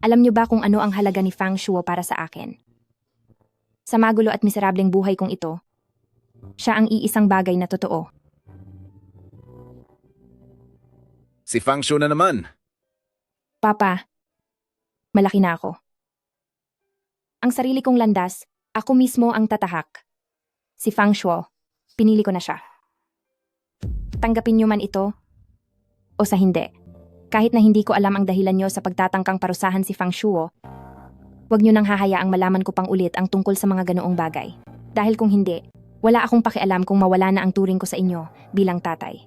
J: Alam niyo ba kung ano ang halaga ni Fang Shuo para sa akin? Sa magulo at miserableng buhay kong ito, siya ang iisang bagay na totoo.
B: Si Fang Shuo na naman.
J: Papa, malaki na ako. Ang sarili kong landas, ako mismo ang tatahak. Si Fang Shuo, pinili ko na siya. Tanggapin niyo man ito o sa hindi. Kahit na hindi ko alam ang dahilan niyo sa pagtatangkang parusahan si Fang Shuo, huwag niyo nang hahayaang malaman ko pang ulit ang tungkol sa mga ganoong bagay. Dahil kung hindi, wala akong pakialam kung mawala na ang turing ko sa inyo bilang tatay.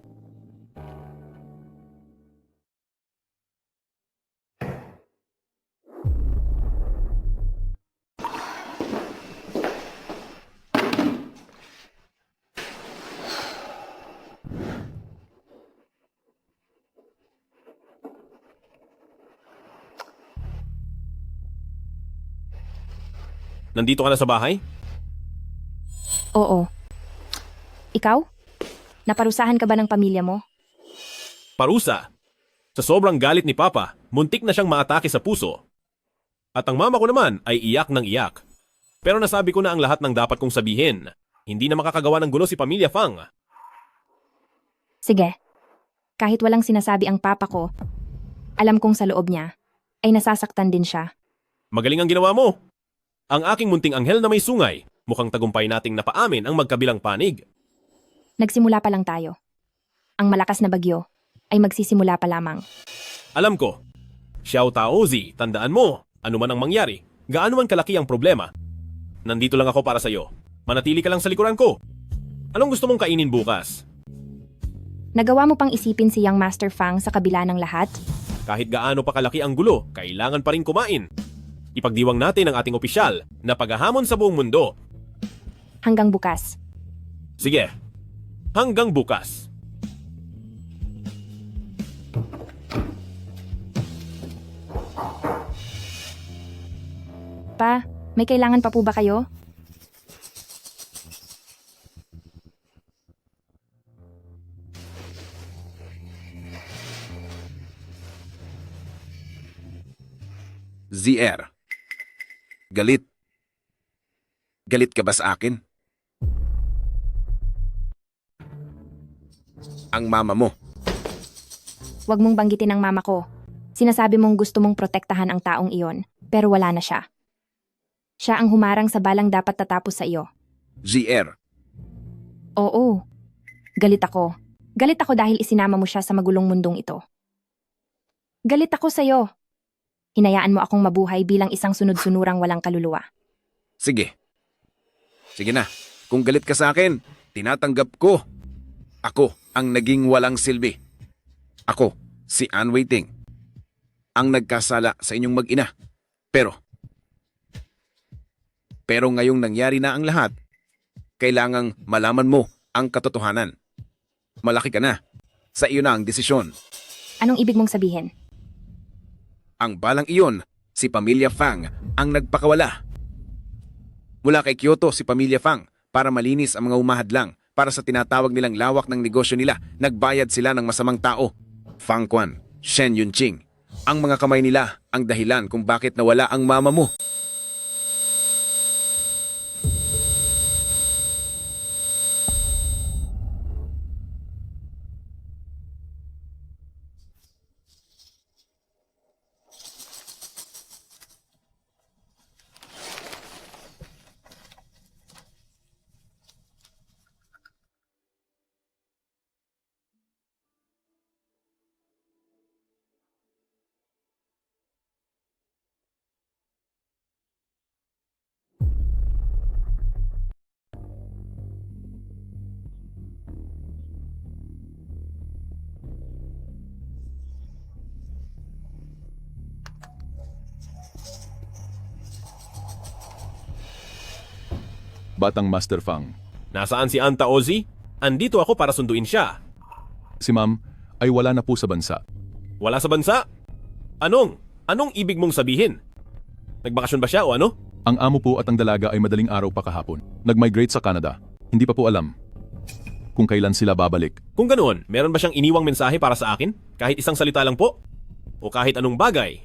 D: Nandito ka na sa bahay?
J: Oo. Ikaw? Naparusahan ka ba ng pamilya mo?
D: Parusa. Sa sobrang galit ni Papa, muntik na siyang maatake sa puso. At ang mama ko naman ay iyak ng iyak. Pero nasabi ko na ang lahat ng dapat kong sabihin. Hindi na makakagawa ng gulo si Pamilya Fang.
J: Sige. Kahit walang sinasabi ang papa ko, alam kong sa loob niya ay nasasaktan din siya.
D: Magaling ang ginawa mo. Ang aking munting anghel na may sungay, mukhang tagumpay nating napaamin ang magkabilang panig.
J: Nagsimula pa lang tayo. Ang malakas na bagyo ay magsisimula pa lamang.
D: Alam ko. Xiao Taozi, tandaan mo, ano man ang mangyari, gaano man kalaki ang problema. Nandito lang ako para sa'yo. Manatili ka lang sa likuran ko. Anong gusto mong kainin bukas?
J: Nagawa mo pang isipin si Young Master Fang sa kabila ng lahat?
D: Kahit gaano pa kalaki ang gulo, kailangan pa rin kumain. Ipagdiwang natin ang ating opisyal na paghahamon sa buong mundo.
J: Hanggang bukas.
D: Sige, hanggang bukas.
J: Pa, may kailangan pa po ba kayo?
B: ZR. Galit. Galit ka ba sa akin? Ang mama mo.
J: Huwag mong banggitin ang mama ko. Sinasabi mong gusto mong protektahan ang taong iyon, pero wala na siya. Siya ang humarang sa balang dapat tatapos sa iyo.
B: ZR.
J: Oo. Galit ako. Galit ako dahil isinama mo siya sa magulong mundong ito. Galit ako sa'yo. Hinayaan mo akong mabuhay bilang isang sunod-sunurang walang kaluluwa.
B: Sige. Sige na. Kung galit ka sa akin, tinatanggap ko. Ako ang naging walang silbi. Ako, si Ann Waiting, ang nagkasala sa inyong mag-ina. Pero ngayong nangyari na ang lahat, kailangang malaman mo ang katotohanan. Malaki ka na. Sa iyo na ang desisyon.
J: Anong ibig mong sabihin?
B: Ang balang iyon, si Pamilya Fang ang nagpakawala. Mula kay Kyoto si Pamilya Fang para malinis ang mga umahadlang para sa tinatawag nilang lawak ng negosyo nila. Nagbayad sila ng masamang tao. Fang Quan, Shen Yunqing. Ang mga kamay nila ang dahilan kung bakit nawala ang mama mo.
E: Batang Master Fang.
D: Nasaan si Anta Ozzy? Andito ako para sunduin siya.
E: Si Ma'am ay wala na po sa bansa.
D: Wala sa bansa? Anong ibig mong sabihin? Nagbakasyon ba siya o ano?
E: Ang amo po at ang dalaga ay madaling araw pa kahapon. Nag-migrate sa Canada. Hindi pa po alam kung kailan sila babalik.
D: Kung ganoon, meron ba siyang iniwang mensahe para sa akin? Kahit isang salita lang po? O kahit anong bagay?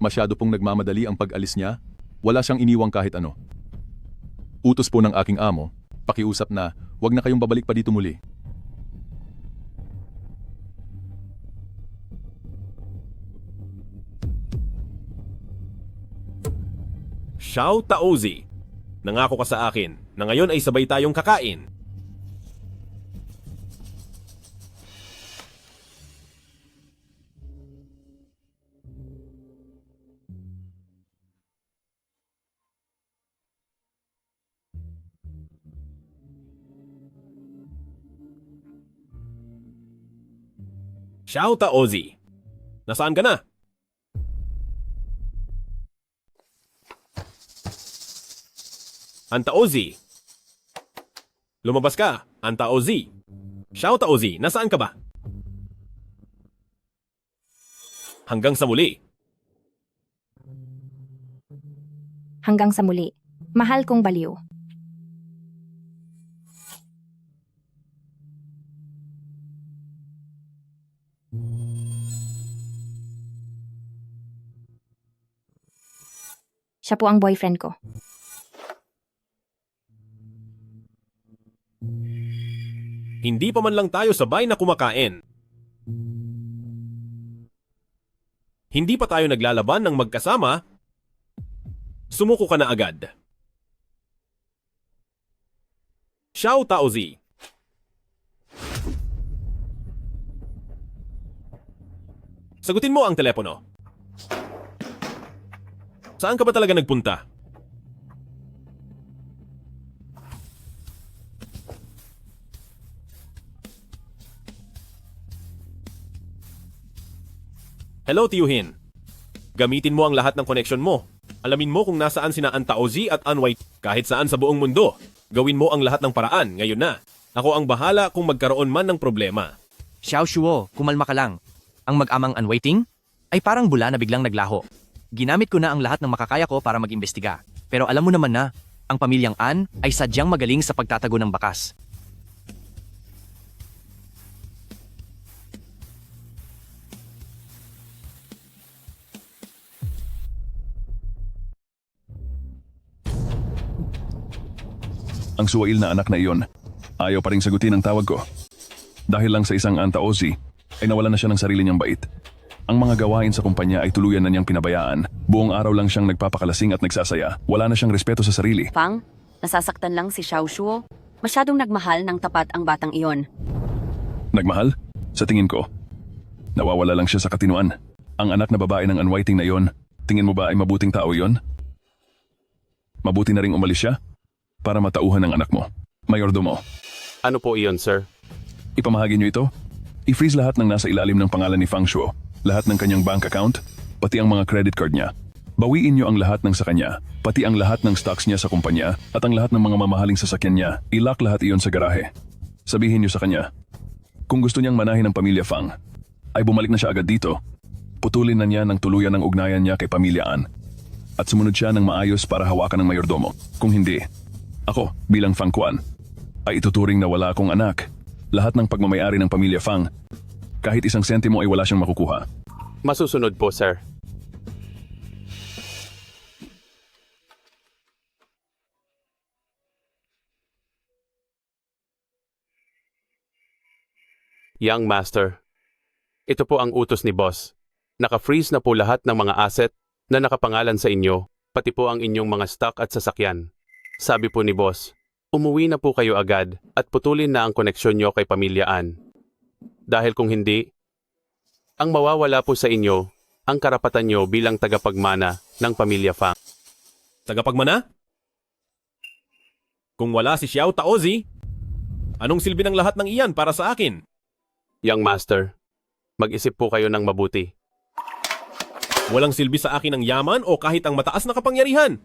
E: Masyado pong nagmamadali ang pag-alis niya. Wala siyang iniwang kahit ano. Utos po ng aking amo, pakiusap na huwag na kayong babalik pa dito muli.
D: Xiao Taozi, nangako ka sa akin na ngayon ay sabay tayong kakain. Xiao Taozi, nasaan ka na? Anta Ozzy. Lumabas ka, Anta Ozzy. Xiao Taozi, nasaan ka ba? Hanggang sa muli.
J: Hanggang sa muli, mahal kong baliw. Siya po ang boyfriend ko.
D: Hindi pa man lang tayo sabay na kumakain. Hindi pa tayo naglalaban ng magkasama, sumuko ka na agad. Xiao Taozi. Sagutin mo ang telepono. Saan ka ba talaga nagpunta? Hello, Tiyuhin. Gamitin mo ang lahat ng connection mo. Alamin mo kung nasaan sina Taozi at White kahit saan sa buong mundo. Gawin mo ang lahat ng paraan ngayon na. Ako ang bahala kung magkaroon man ng problema.
K: Xiao Shuo, kumalma ka lang. Ang mag-amang Waiting ay parang bula na biglang naglaho. Ginamit ko na ang lahat ng makakaya ko para mag-imbestiga. Pero alam mo naman na, ang pamilyang An ay sadyang magaling sa pagtatago ng bakas.
E: Ang suwail na anak na iyon, ayaw pa rin sagutin ang tawag ko. Dahil lang sa isang Taozi, ay nawalan na siya ng sarili niyang bait. Ang mga gawain sa kumpanya ay tuluyan na niyang pinabayaan. Buong araw lang siyang nagpapakalasing at nagsasaya. Wala na siyang respeto sa sarili.
C: Fang, nasasaktan lang si Xiao Shuo. Masyadong nagmahal ng tapat ang batang iyon.
E: Nagmahal? Sa tingin ko, nawawala lang siya sa katinuan. Ang anak na babae ng Whiting na iyon, tingin mo ba ay mabuting tao iyon? Mabuti na ring umalis siya para matauhan ng anak mo. Mayordomo.
D: Ano po iyon, sir?
E: Ipamahagi niyo ito? I-freeze lahat ng nasa ilalim ng pangalan ni Fang Shuo. Lahat ng kanyang bank account, pati ang mga credit card niya. Bawiin niyo ang lahat ng sa kanya, pati ang lahat ng stocks niya sa kumpanya at ang lahat ng mga mamahaling sasakyan niya. I-lock lahat iyon sa garahe. Sabihin niyo sa kanya, kung gusto niyang manahin ang pamilya Fang, ay bumalik na siya agad dito. Putulin na niya ng tuluyan ng ugnayan niya kay pamilya An. At sumunod siya ng maayos para hawakan ng mayordomo. Kung hindi, ako, bilang Fang Quan, ay ituturing na wala akong anak. Lahat ng pagmamayari ng pamilya Fang, kahit isang sentimo ay wala siyang makukuha.
D: Masusunod po, sir. Young Master, ito po ang utos ni Boss. Naka-freeze na po lahat ng mga asset na nakapangalan sa inyo, pati po ang inyong mga stock at sasakyan. Sabi po ni Boss, umuwi na po kayo agad at putulin na ang koneksyon nyo kay Pamilya An. Dahil kung hindi, ang mawawala po sa inyo ang karapatan nyo bilang tagapagmana ng Pamilya Fang. Tagapagmana? Kung wala si Xiao Taozi, anong silbi ng lahat ng iyan para sa akin? Young Master, mag-isip po kayo ng mabuti. Walang silbi sa akin ang yaman o kahit ang mataas na kapangyarihan.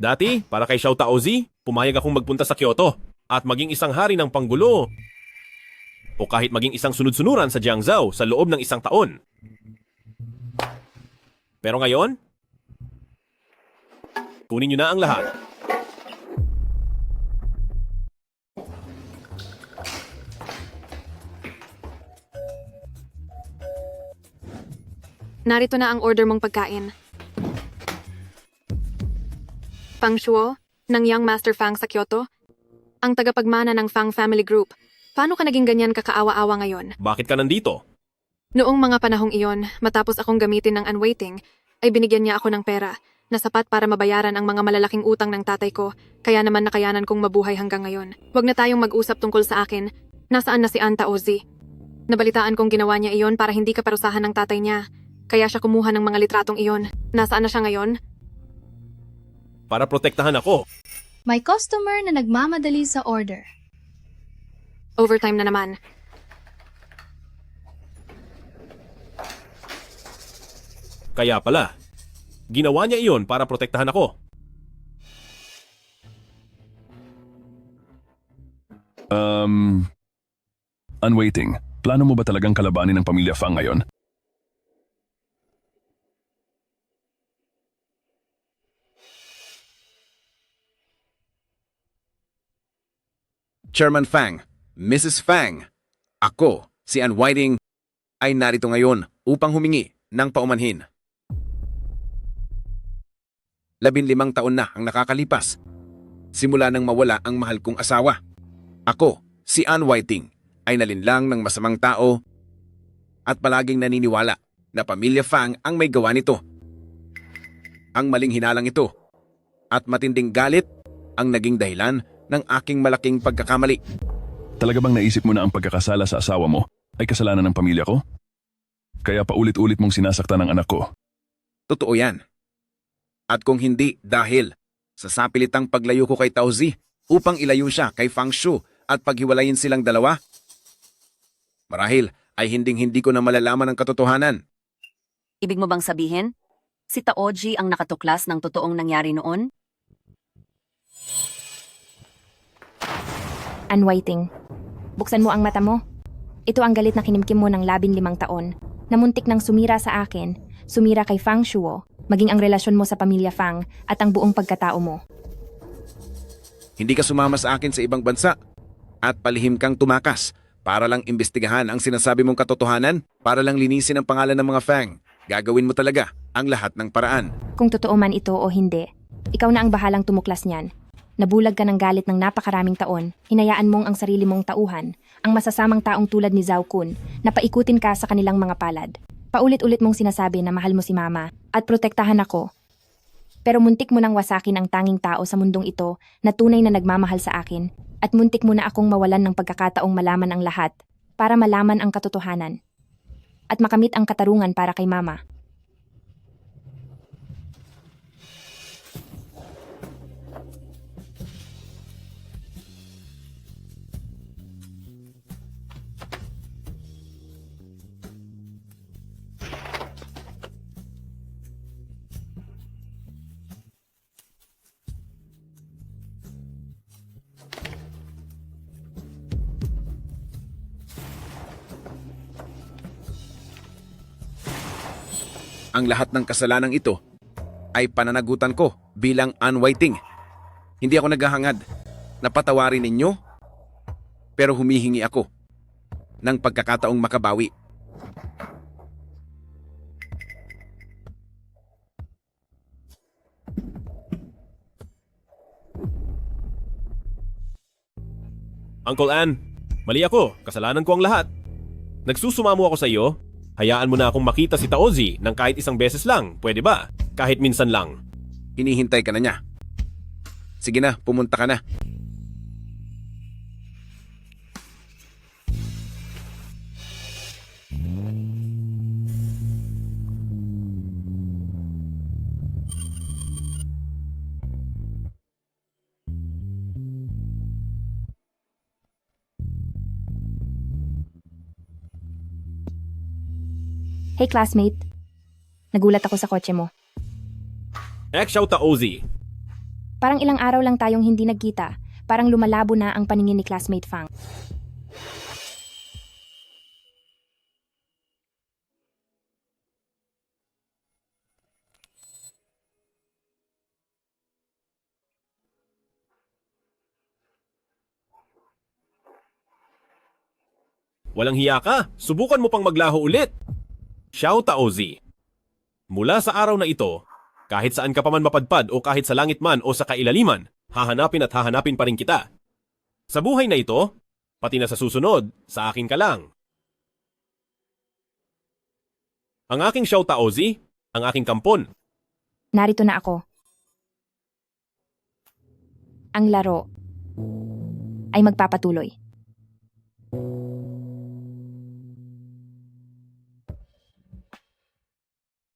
D: Dati, para kay Xiao Taozi, pumayag akong magpunta sa Kyoto at maging isang hari ng panggulo o kahit maging isang sunod-sunuran sa Jiangzhou sa loob ng isang taon. Pero ngayon, kunin niyo na ang lahat.
H: Narito na ang order mong pagkain. Fang Shuo, ng Young Master Fang sa Kyoto, ang tagapagmana ng Fang Family Group. Paano ka naging ganyan kakaawa-awa ngayon?
D: Bakit ka nandito?
H: Noong mga panahong iyon, matapos akong gamitin ng Unwaiting, ay binigyan niya ako ng pera na sapat para mabayaran ang mga malalaking utang ng tatay ko, kaya naman nakayanan kong mabuhay hanggang ngayon. Huwag na tayong mag-usap tungkol sa akin. Nasaan na si Taozi? Nabalitaan kong ginawa niya iyon para hindi ka parusahan ng tatay niya, kaya siya kumuha ng mga litratong iyon. Nasaan na siya ngayon?
D: Para protektahan ako.
R: May customer na nagmamadali sa order.
H: Overtime na naman.
D: Kaya pala, ginawa niya iyon para protektahan ako.
E: Unwaiting, plano mo ba talagang kalabanin ng pamilya Fang ngayon?
B: Chairman Fang, Mrs. Fang, ako, si Ann Whiting, ay narito ngayon upang humingi ng paumanhin. 15 taon na ang nakakalipas. Simula nang mawala ang mahal kong asawa. Ako, si Ann Whiting, ay nalinlang ng masamang tao at palaging naniniwala na pamilya Fang ang may gawa nito. Ang maling hinalang ito at matinding galit ang naging dahilan ng aking malaking pagkakamali.
E: Talaga bang naisip mo na ang pagkakasala sa asawa mo ay kasalanan ng pamilya ko? Kaya paulit-ulit mong sinasaktan ang anak ko.
B: Totoo yan. At kung hindi dahil sa sapilitang paglayo ko kay Taozi upang ilayo siya kay Fang Shu at paghiwalayin silang dalawa, marahil ay hinding-hindi ko na malalaman ang katotohanan.
C: Ibig mo bang sabihin, si Taoji ang nakatuklas ng totoong nangyari noon?
J: Ann Whiting, buksan mo ang mata mo. Ito ang galit na kinimkim mo ng 15 taon, na muntik nang sumira sa akin, sumira kay Fang Shuo, maging ang relasyon mo sa pamilya Fang at ang buong pagkatao mo.
B: Hindi ka sumama sa akin sa ibang bansa at palihim kang tumakas para lang imbestigahan ang sinasabi mong katotohanan, para lang linisin ang pangalan ng mga Fang. Gagawin mo talaga ang lahat ng paraan.
J: Kung totoo man ito o hindi, ikaw na ang bahalang tumuklas niyan. Nabulag ka ng galit ng napakaraming taon, hinayaan mong ang sarili mong tauhan, ang masasamang taong tulad ni Zhao Kun, na paikutin ka sa kanilang mga palad. Paulit-ulit mong sinasabi na mahal mo si Mama at protektahan ako. Pero muntik mo nang wasakin ang tanging tao sa mundong ito na tunay na nagmamahal sa akin, at muntik mo na akong mawalan ng pagkakataong malaman ang lahat para malaman ang katotohanan at makamit ang katarungan para kay Mama.
B: Ang lahat ng kasalanang ito ay pananagutan ko bilang Ann Whiting. Hindi ako naghahangad na patawarin ninyo, pero humihingi ako ng pagkakataong makabawi.
D: Uncle Ann, mali ako. Kasalanan ko ang lahat. Nagsusumamo ako sa iyo. Hayaan mo na akong makita si Taozi ng kahit isang beses lang. Pwede ba? Kahit minsan lang.
B: Hinihintay ka na niya. Sige na, pumunta ka na.
J: Hey classmate, nagulat ako sa kotse mo.
D: Xiao Taozi.
J: Parang ilang araw lang tayong hindi nagkita, parang lumalabo na ang paningin ni classmate Fang.
D: Walang hiya ka. Subukan mo pang maglaho ulit. Xiao Taozi. Mula sa araw na ito, kahit saan ka pa man mapadpad o kahit sa langit man o sa kailaliman, hahanapin at hahanapin pa rin kita. Sa buhay na ito, pati na sa susunod, sa akin ka lang. Ang aking Xiao Taozi, ang aking kampon.
J: Narito na ako. Ang laro ay magpapatuloy.